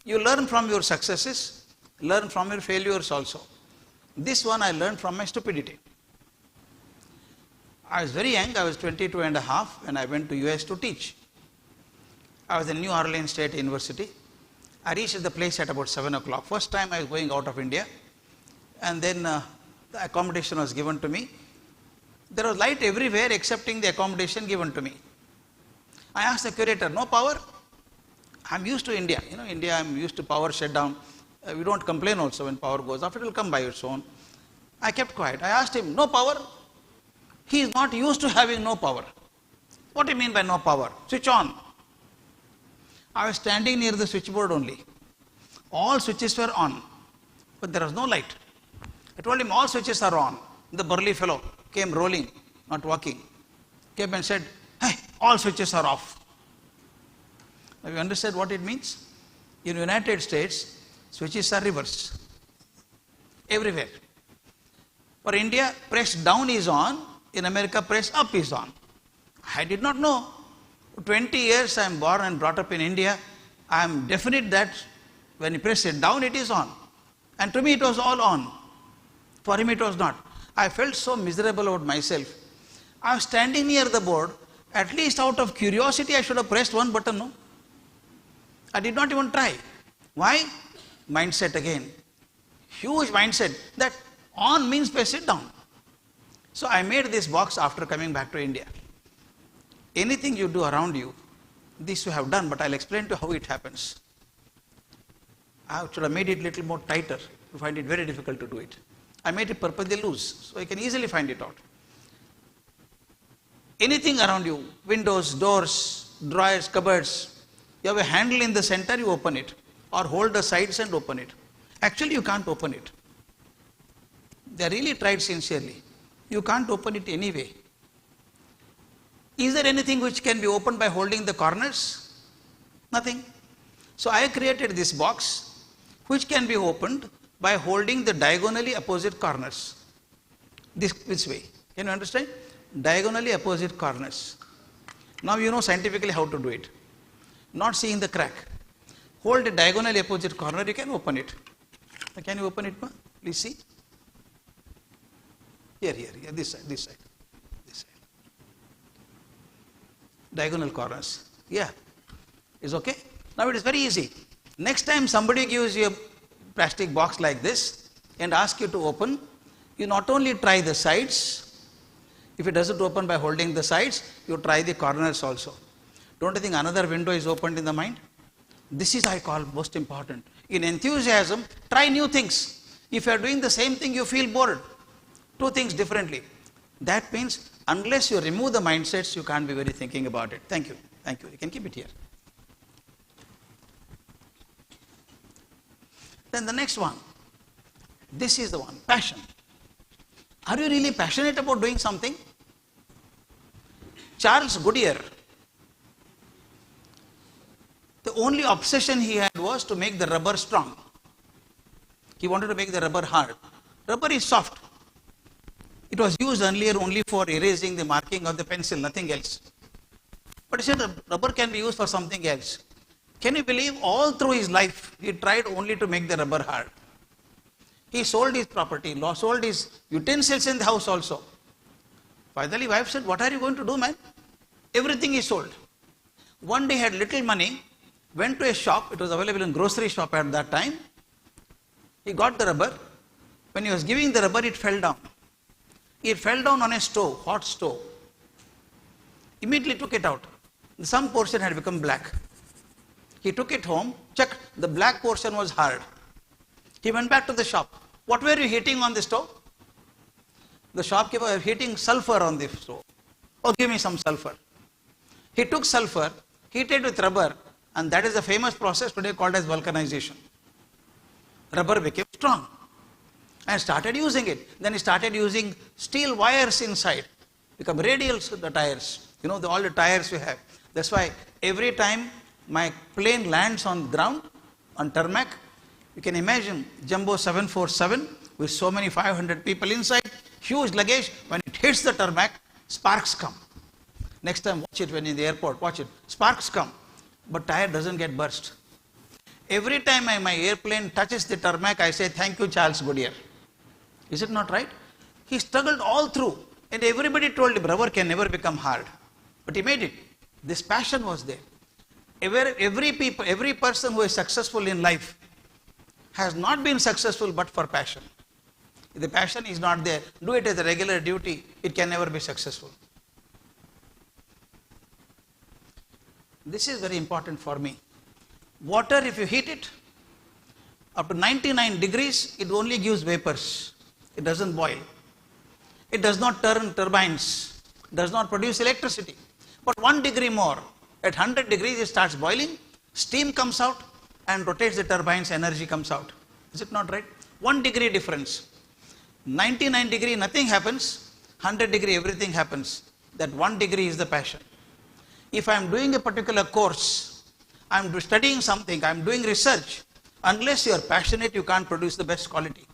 You learn from your successes, learn from your failures also. This one I learned from my stupidity. I was very young, I was 22 and a half when I went to US to teach. I was in New Orleans State University. I reached the place at about 7 o'clock. First time I was going out of India, and then the accommodation was given to me. There was light everywhere excepting the accommodation given to me. I asked the curator, no power? I'm used to India. India, I'm used to power shutdown. We don't complain also when power goes off, it will come by its own. I kept quiet. I asked him, no power? He is not used to having no power. What do you mean by no power? Switch on. I was standing near the switchboard only. All switches were on, but there was no light. I told him all switches are on. The burly fellow came rolling, not walking, came and said, hey, all switches are off. Have you understood what it means? In the United States, switches are reversed. Everywhere. For India, press down is on. In America, press up is on. I did not know. 20 years I am born and brought up in India. I am definite that when you press it down, it is on. And to me, it was all on. For him, it was not. I felt so miserable about myself. I was standing near the board. At least out of curiosity, I should have pressed one button, no? I did not even try. Why? Mindset again. Huge mindset that on means press it down. So I made this box after coming back to India. Anything you do around you, this you have done, but I'll explain to you how it happens. I should have made it a little more tighter. You find it very difficult to do it. I made it purposely loose, so I can easily find it out. Anything around you, windows, doors, drawers, cupboards, you have a handle in the center, you open it, or hold the sides and open it. Actually, you can't open it. They really tried sincerely. You can't open it anyway. Is there anything which can be opened by holding the corners? Nothing. So I created this box which can be opened by holding the diagonally opposite corners. This way. Can you understand? Diagonally opposite corners. Now you know scientifically how to do it. Not seeing the crack. Hold the diagonally opposite corner, you can open it. Can you open it, ma? Please see. Here, this side, this side. Diagonal corners. Yeah. Is okay? Now it is very easy. Next time somebody gives you a plastic box like this and asks you to open, you not only try the sides, if it doesn't open by holding the sides, you try the corners also. Don't you think another window is opened in the mind? This is I call most important. In enthusiasm, try new things. If you are doing the same thing, you feel bored. Do things differently. That means unless you remove the mindsets, you can't be very thinking about it. Thank you. Thank you. You can keep it here. Then the next one. This is the one. Passion. Are you really passionate about doing something? Charles Goodyear, the only obsession he had was to make the rubber strong. He wanted to make the rubber hard. Rubber is soft. It was used earlier only for erasing the marking of the pencil, nothing else. But he said rubber can be used for something else. Can you believe all through his life, he tried only to make the rubber hard. He sold his property, sold his utensils in the house also. Finally, wife said, what are you going to do, man? Everything he sold. One day he had little money, went to a shop, it was available in grocery shop at that time. He got the rubber. When he was giving the rubber, it fell down. It fell down on a stove, hot stove. Immediately took it out. Some portion had become black. He took it home, checked, the black portion was hard. He went back to the shop. What were you heating on the stove? The shopkeeper was heating sulfur on the stove. Oh, give me some sulfur. He took sulfur, heated with rubber, and that is a famous process today called as vulcanization. Rubber became strong and started using it. Then he started using steel wires inside, become radial tires. You know, all the tires we have. That's why every time my plane lands on ground, on tarmac, you can imagine Jumbo 747 with so many 500 people inside, huge luggage, when it hits the tarmac, sparks come. Next time watch it when in the airport, watch it, sparks come, but tire doesn't get burst. Every time my airplane touches the tarmac, I say, thank you, Charles Goodyear. Is it not right? He struggled all through, and everybody told him, rubber can never become hard. But he made it. This passion was there. Every person who is successful in life has not been successful but for passion. If the passion is not there, do it as a regular duty, it can never be successful. This is very important for me. Water, if you heat it, up to 99 degrees, it only gives vapors. It doesn't boil. It does not turn turbines, does not produce electricity. But 1 degree more, at 100 degrees it starts boiling, steam comes out and rotates the turbines, energy comes out. Is it not right? 1 degree difference. 99 degree nothing happens, 100 degree everything happens. That 1 degree is the passion. If I am doing a particular course, I am studying something, I am doing research, unless you are passionate, you can't produce the best quality.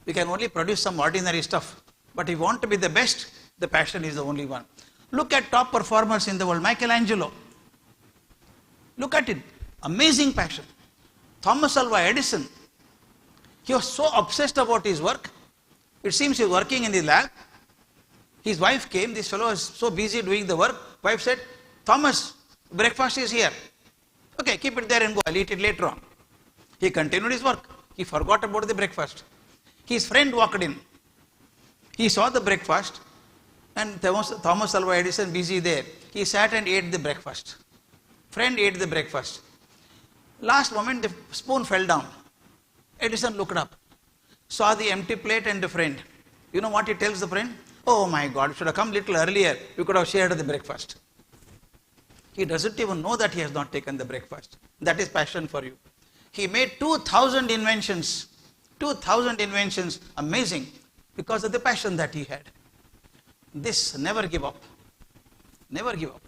You can only produce some ordinary stuff. But if you want to be the best, the passion is the only one. Look at top performers in the world. Michelangelo. Look at it. Amazing passion. Thomas Alva Edison. He was so obsessed about his work. It seems he was working in the lab. His wife came. This fellow was so busy doing the work. Wife said, Thomas, breakfast is here. Okay, keep it there and go. I'll eat it later on. He continued his work. He forgot about the breakfast. His friend walked in. He saw the breakfast and Thomas Alva Edison busy there. He sat and ate the breakfast. Friend ate the breakfast. Last moment the spoon fell down. Edison looked up, saw the empty plate and the friend. You know what he tells the friend? Oh my God, you should have come little earlier. You could have shared the breakfast. He doesn't even know that he has not taken the breakfast. That is passion for you. He made 2,000 inventions. 2,000 inventions, amazing, because of the passion that he had. This, never give up. Never give up.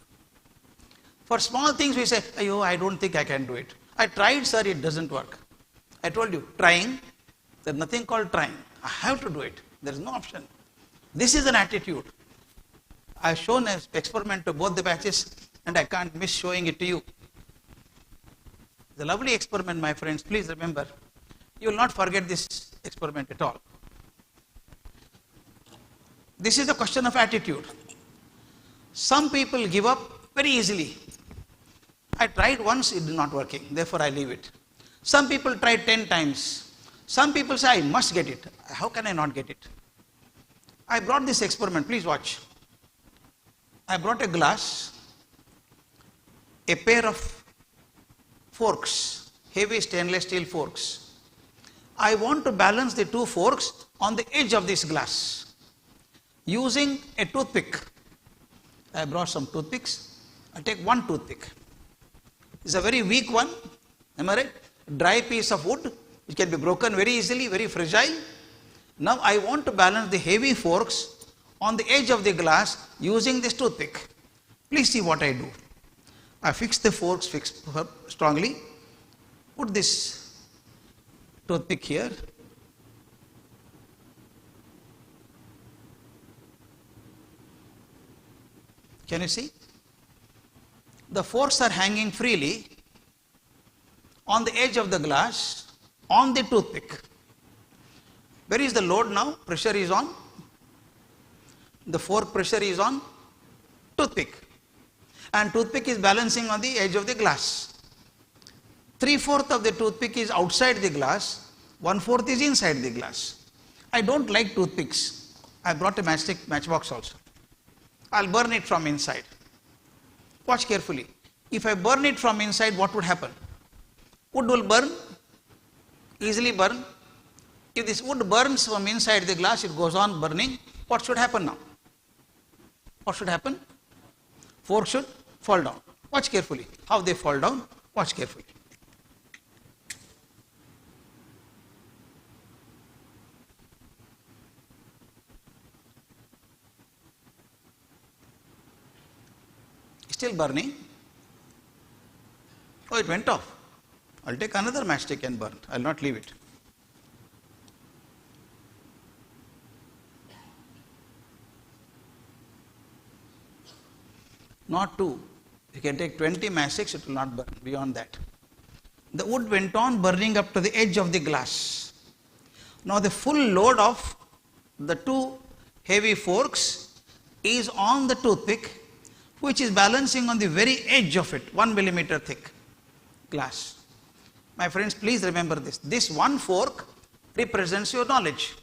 For small things we say, oh, I don't think I can do it. I tried, sir, it doesn't work. I told you, trying, there's nothing called trying. I have to do it. There is no option. This is an attitude. I have shown an experiment to both the batches and I can't miss showing it to you. It's a lovely experiment, my friends. Please remember, you will not forget this experiment at all. This is the question of attitude. Some people give up very easily. I tried once, it is not working, therefore I leave it. Some people try 10 times. Some people say, I must get it. How can I not get it? I brought this experiment, please watch. I brought a glass, a pair of forks, heavy stainless steel forks. I want to balance the two forks on the edge of this glass using a toothpick. I brought some toothpicks. I take one toothpick. It's a very weak one, am I right? Dry piece of wood, which can be broken very easily, very fragile. Now I want to balance the heavy forks on the edge of the glass using this toothpick. Please see what I do. I fix the forks strongly, put this toothpick here. Can you see? The forks are hanging freely on the edge of the glass on the toothpick. Where is the load now? Pressure is on. The fork pressure is on toothpick. And toothpick is balancing on the edge of the glass. 3/4 of the toothpick is outside the glass, 1/4 is inside the glass. I don't like toothpicks. I brought a matchbox also. I'll burn it from inside. Watch carefully. If I burn it from inside, what would happen? Wood will burn, easily burn. If this wood burns from inside the glass, it goes on burning. What should happen now? What should happen? Fork should fall down. Watch carefully. How they fall down? Watch carefully. Still burning. Oh, it went off. I'll take another matchstick and burn. I'll not leave it. Not two. You can take 20 matchsticks, it will not burn beyond that. The wood went on burning up to the edge of the glass. Now the full load of the two heavy forks is on the toothpick, which is balancing on the very edge of it, 1 millimeter thick glass. My friends, please remember this. This one fork represents your knowledge.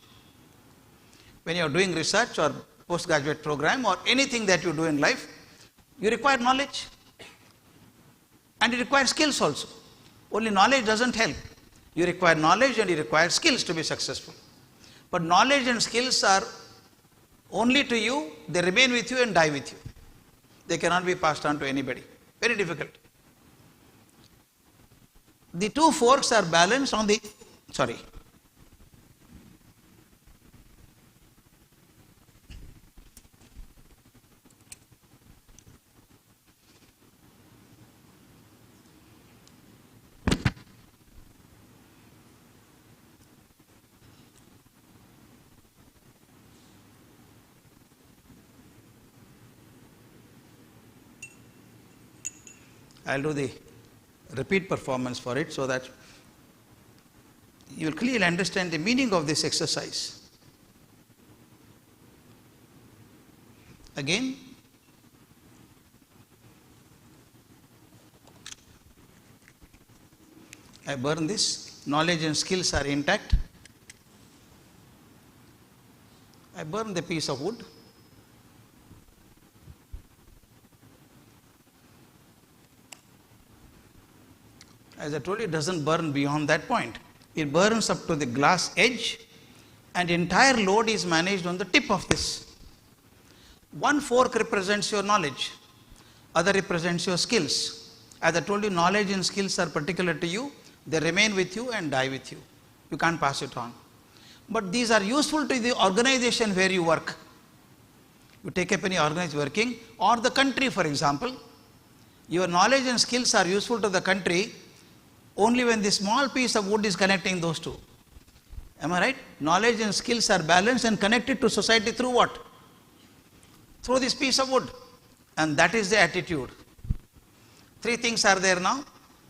When you are doing research or postgraduate program or anything that you do in life, you require knowledge and you require skills also. Only knowledge doesn't help. You require knowledge and you require skills to be successful. But knowledge and skills are only to you, they remain with you and die with you. They cannot be passed on to anybody. Very difficult. The two forks are balanced on the, sorry. I'll do the repeat performance for it so that you will clearly understand the meaning of this exercise. Again, I burn this. Knowledge and skills are intact. I burn the piece of wood. As I told you, it doesn't burn beyond that point. It burns up to the glass edge and entire load is managed on the tip of this. One fork represents your knowledge, other represents your skills. As I told you, knowledge and skills are particular to you. They remain with you and die with you. You can't pass it on. But these are useful to the organization where you work. You take up any organized working or the country, for example. Your knowledge and skills are useful to the country only when the small piece of wood is connecting those two. Am I right? Knowledge and skills are balanced and connected to society through what? Through this piece of wood. And that is the attitude. Three things are there now.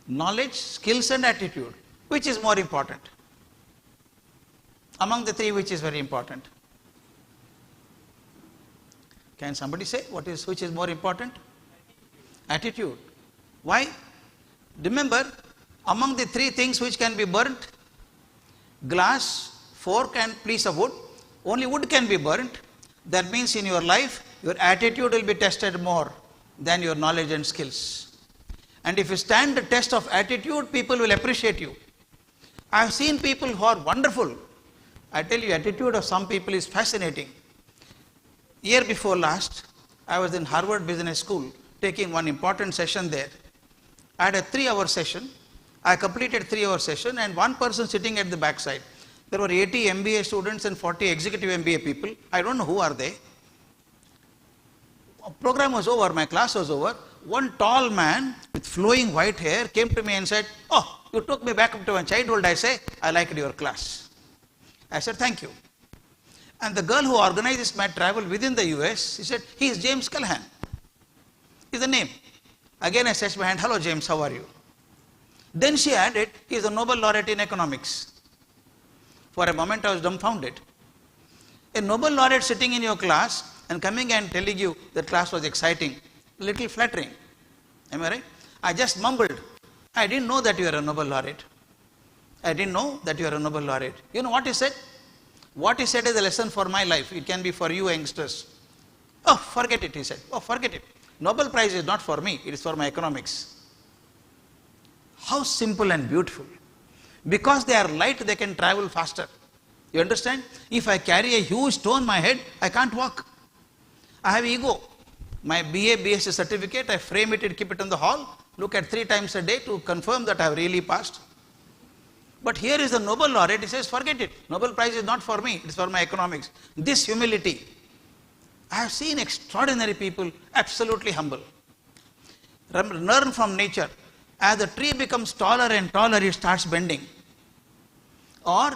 Knowledge, skills and attitude. Which is more important? Among the three, which is very important? Can somebody say which is more important? Attitude. Why? Remember, among the three things which can be burnt, glass, fork and piece of wood, only wood can be burnt. That means in your life, your attitude will be tested more than your knowledge and skills. And if you stand the test of attitude, people will appreciate you. I have seen people who are wonderful. I tell you, attitude of some people is fascinating. Year before last, I was in Harvard Business School taking one important session there. I had a 3-hour session. I completed 3-hour session and one person sitting at the backside. There were 80 MBA students and 40 executive MBA people. I don't know who are they. Program was over, my class was over. One tall man with flowing white hair came to me and said, "Oh, you took me back up to my childhood, I say. I liked your class." I said, "Thank you." And the girl who organized this my travel within the US, she said, "He is James Callahan. Is the name." Again I stretched my hand, "Hello James, how are you?" Then she added, "He is a Nobel laureate in economics." For a moment I was dumbfounded. A Nobel laureate sitting in your class and coming and telling you that class was exciting, little flattering. Am I right? I just mumbled, "I didn't know that you are a Nobel laureate. I didn't know that you are a Nobel laureate." You know what he said? What he said is a lesson for my life. It can be for you youngsters. "Oh, forget it," he said. "Oh, forget it. Nobel Prize is not for me, it is for my economics." How simple and beautiful. Because they are light, they can travel faster. You understand? If I carry a huge stone on my head, I can't walk. I have ego. My BA, BSc certificate, I frame it and keep it in the hall, look at 3 times a day to confirm that I have really passed. But here is the Nobel laureate, he says, "Forget it. Nobel Prize is not for me, it is for my economics." This humility. I have seen extraordinary people absolutely humble. Learn from nature. As the tree becomes taller and taller, it starts bending. Or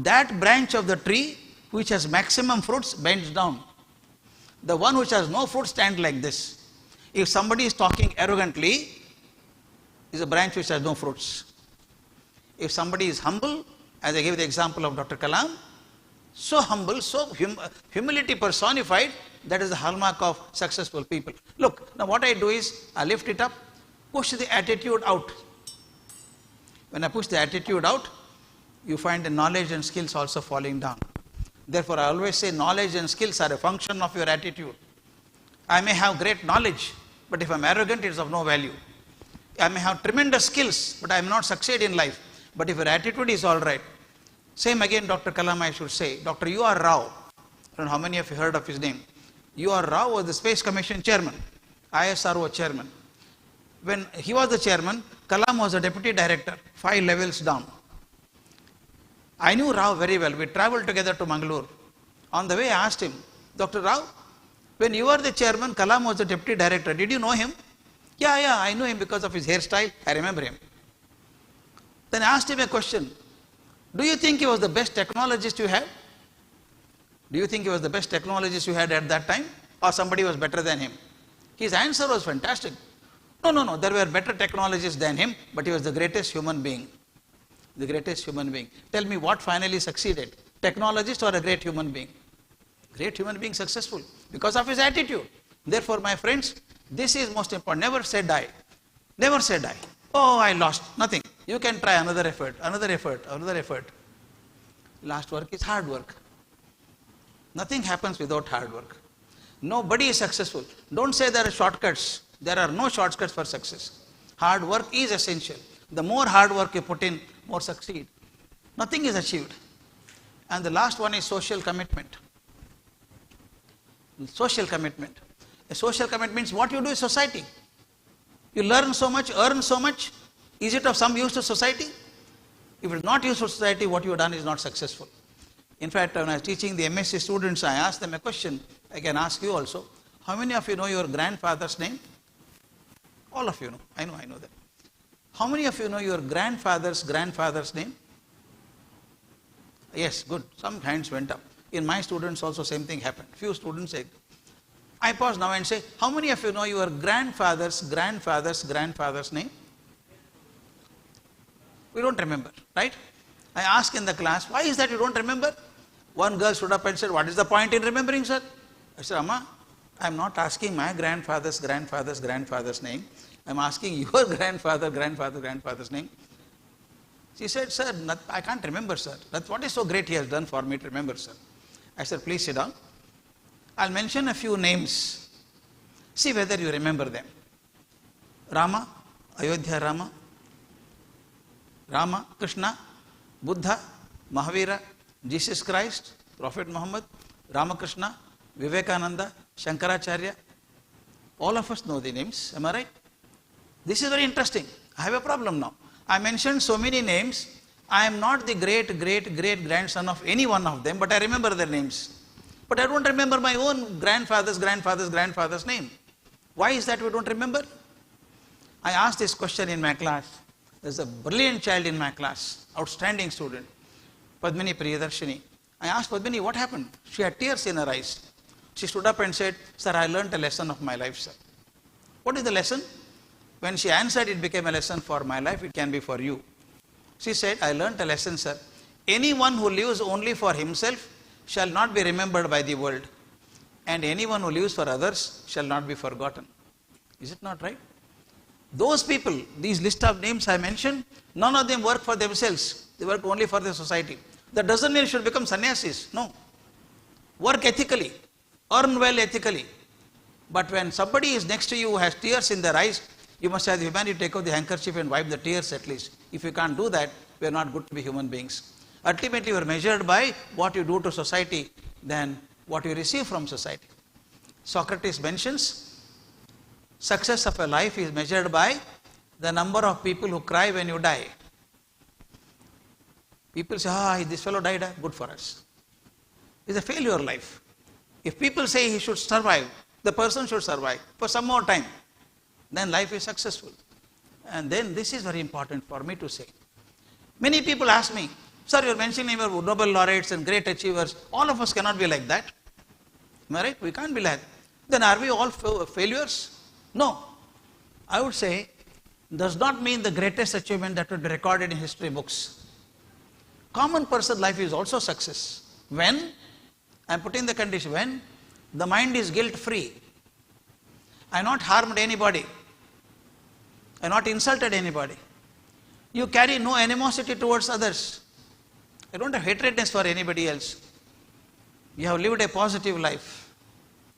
that branch of the tree which has maximum fruits bends down. The one which has no fruit stands like this. If somebody is talking arrogantly, is a branch which has no fruits. If somebody is humble, as I gave the example of Dr. Kalam, so humble, so humility personified, that is the hallmark of successful people. Look, now what I do is, I lift it up, push the attitude out. When I push the attitude out, you find the knowledge and skills also falling down. Therefore, I always say knowledge and skills are a function of your attitude. I may have great knowledge, but if I am arrogant, it is of no value. I may have tremendous skills, but I may not succeed in life. But if your attitude is all right. Same again, Dr. Kalam, I should say. Dr. U.R. Rao, I don't know how many of you heard of his name. U.R. Rao was the Space Commission chairman, ISRO chairman. When he was the chairman, Kalam was the deputy director, 5 levels down. I knew Rao very well. We traveled together to Mangalore. On the way, I asked him, "Dr. Rao, when you were the chairman, Kalam was the deputy director. Did you know him?" Yeah, I know him because of his hairstyle. I remember him." Then I asked him a question. "Do you think he was the best technologist you had? Do you think he was the best technologist you had at that time? Or somebody was better than him?" His answer was fantastic. No, there were better technologists than him, but he was the greatest human being. The greatest human being. Tell me what finally succeeded, technologist or a great human being? Great human being successful because of his attitude. Therefore, my friends, this is most important. Never say die. Never say die. "Oh, I lost." Nothing. You can try another effort, another effort, another effort. Last work is hard work. Nothing happens without hard work. Nobody is successful. Don't say there are shortcuts. There are no shortcuts for success. Hard work is essential. The more hard work you put in, more succeed. Nothing is achieved. And the last one is social commitment. Social commitment. A social commitment means what you do in society. You learn so much, earn so much. Is it of some use to society? If it is not useful to society, what you have done is not successful. In fact, when I was teaching the MSc students, I asked them a question. I can ask you also. How many of you know your grandfather's name? All of you know. I know that. How many of you know your grandfather's name? Yes, good. Some hands went up. In my students also same thing happened. Few students said. I pause now and say, how many of you know your grandfather's name? We don't remember, right? I asked in the class, why is that you don't remember? One girl stood up and said, "What is the point in remembering, sir?" I said, "Amma, I am not asking my grandfather's name. I am asking your grandfather's name. She said, sir, I can't remember, sir. That's what is so great he has done for me to remember, sir. I said, please sit down. I'll mention a few names. See whether you remember them. Rama, Ayodhya Rama, Rama, Krishna, Buddha, Mahavira, Jesus Christ, Prophet Muhammad, Ramakrishna, Vivekananda, Shankaracharya. All of us know the names, am I right? This is very interesting. I have a problem now. I mentioned so many names. I am not the great grandson of any one of them, but I remember their names. But I don't remember my own grandfather's name. Why is that we don't remember? I asked this question in my class. There's a brilliant child in my class, outstanding student, Padmini Priyadarshini. I asked Padmini, what happened? She had tears in her eyes. She stood up and said, sir, I learnt a lesson of my life, sir. What is the lesson? When she answered, it became a lesson for my life, it can be for you. She said, I learnt a lesson, sir. Anyone who lives only for himself shall not be remembered by the world, and anyone who lives for others shall not be forgotten. Is it not right? Those people, these list of names I mentioned, none of them work for themselves. They work only for the society. That doesn't mean you should become sannyasis. No. Work ethically. Earn well ethically. But when somebody is next to you who has tears in their eyes, you must have the humanity to take out the handkerchief and wipe the tears at least. If you can't do that, we are not good to be human beings. Ultimately, you are measured by what you do to society than what you receive from society. Socrates mentions, success of a life is measured by the number of people who cry when you die. People say, this fellow died, good for us. It's a failure life. If people say he should survive, the person should survive for some more time, then life is successful. And then this is very important for me to say. Many people ask me, sir, you are mentioning your Nobel laureates and great achievers. All of us cannot be like that. Am I right? We can't be like that. Then are we all failures? No. I would say, does not mean the greatest achievement that would be recorded in history books. Common person life is also success. When, I am putting the condition, when the mind is guilt free, I have not harmed anybody, I have not insulted anybody. You carry no animosity towards others. You don't have hatredness for anybody else. You have lived a positive life.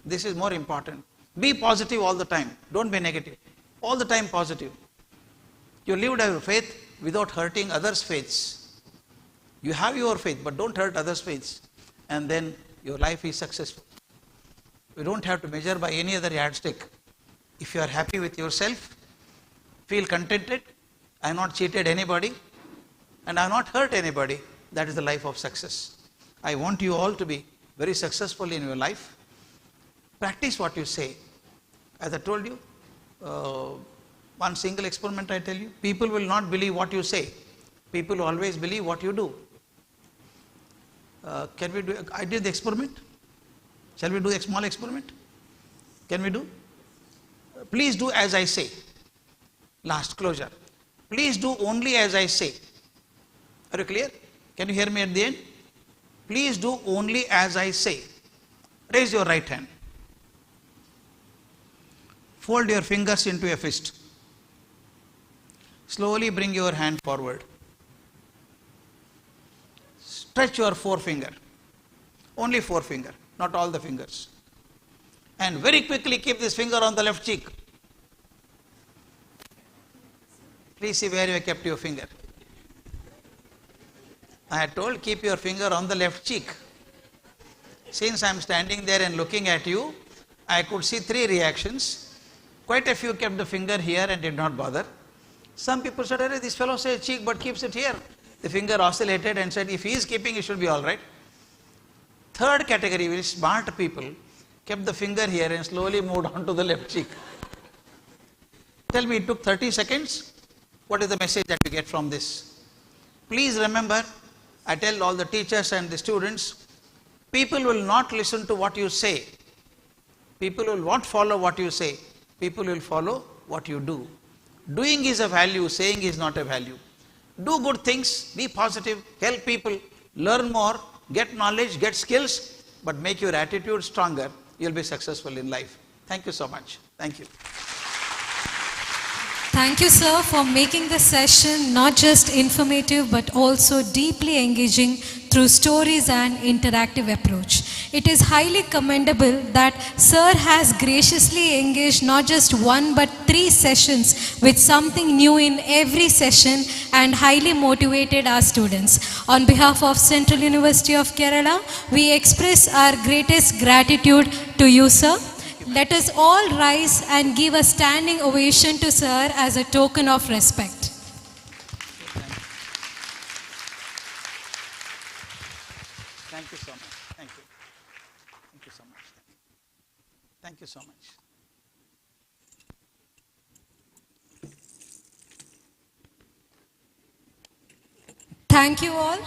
This is more important. Be positive all the time. Don't be negative. All the time positive. You lived your faith without hurting others' faiths. You have your faith, but don't hurt others' faiths. And then your life is successful. You don't have to measure by any other yardstick. If you are happy with yourself, feel contented, I have not cheated anybody, and I have not hurt anybody, that is the life of success. I want you all to be very successful in your life. Practice what you say. As I told you, one single experiment I tell you, people will not believe what you say. People always believe what you do. Can we do, I did the experiment. Shall we do a small experiment? Can we do? Please do as I say. Last closure. Please do only as I say. Are you clear? Can you hear me at the end? Please do only as I say. Raise your right hand. Fold your fingers into a fist. Slowly bring your hand forward. Stretch your forefinger. Only forefinger, not all the fingers. And very quickly keep this finger on the left cheek. Please see where you have kept your finger. I had told keep your finger on the left cheek. Since I am standing there and looking at you, I could see three reactions. Quite a few kept the finger here and did not bother. Some people said, this fellow says cheek but keeps it here. The finger oscillated and said, if he is keeping, it should be all right. Third category, very smart people, kept the finger here and slowly moved on to the left cheek. Tell me, it took 30 seconds. What is the message that you get from this? Please remember, I tell all the teachers and the students, people will not listen to what you say. People will not follow what you say. People will follow what you do. Doing is a value, saying is not a value. Do good things, be positive, help people, learn more, get knowledge, get skills, but make your attitude stronger you'll be successful in life. Thank you so much. Thank you. Thank you, sir, for making the session not just informative but also deeply engaging through stories and interactive approach. It is highly commendable that sir has graciously engaged not just one but 3 sessions with something new in every session and highly motivated our students. On behalf of Central University of Kerala, we express our greatest gratitude to you, sir. Let us all rise and give a standing ovation to sir as a token of respect. Thank you so much. Thank you. Thank you so much. Thank you so much. Thank you all.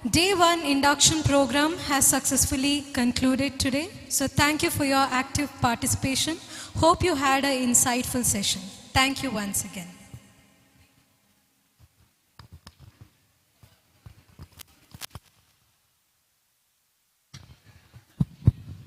Day 1 induction program has successfully concluded today. So thank you for your active participation. Hope you had an insightful session. Thank you once again.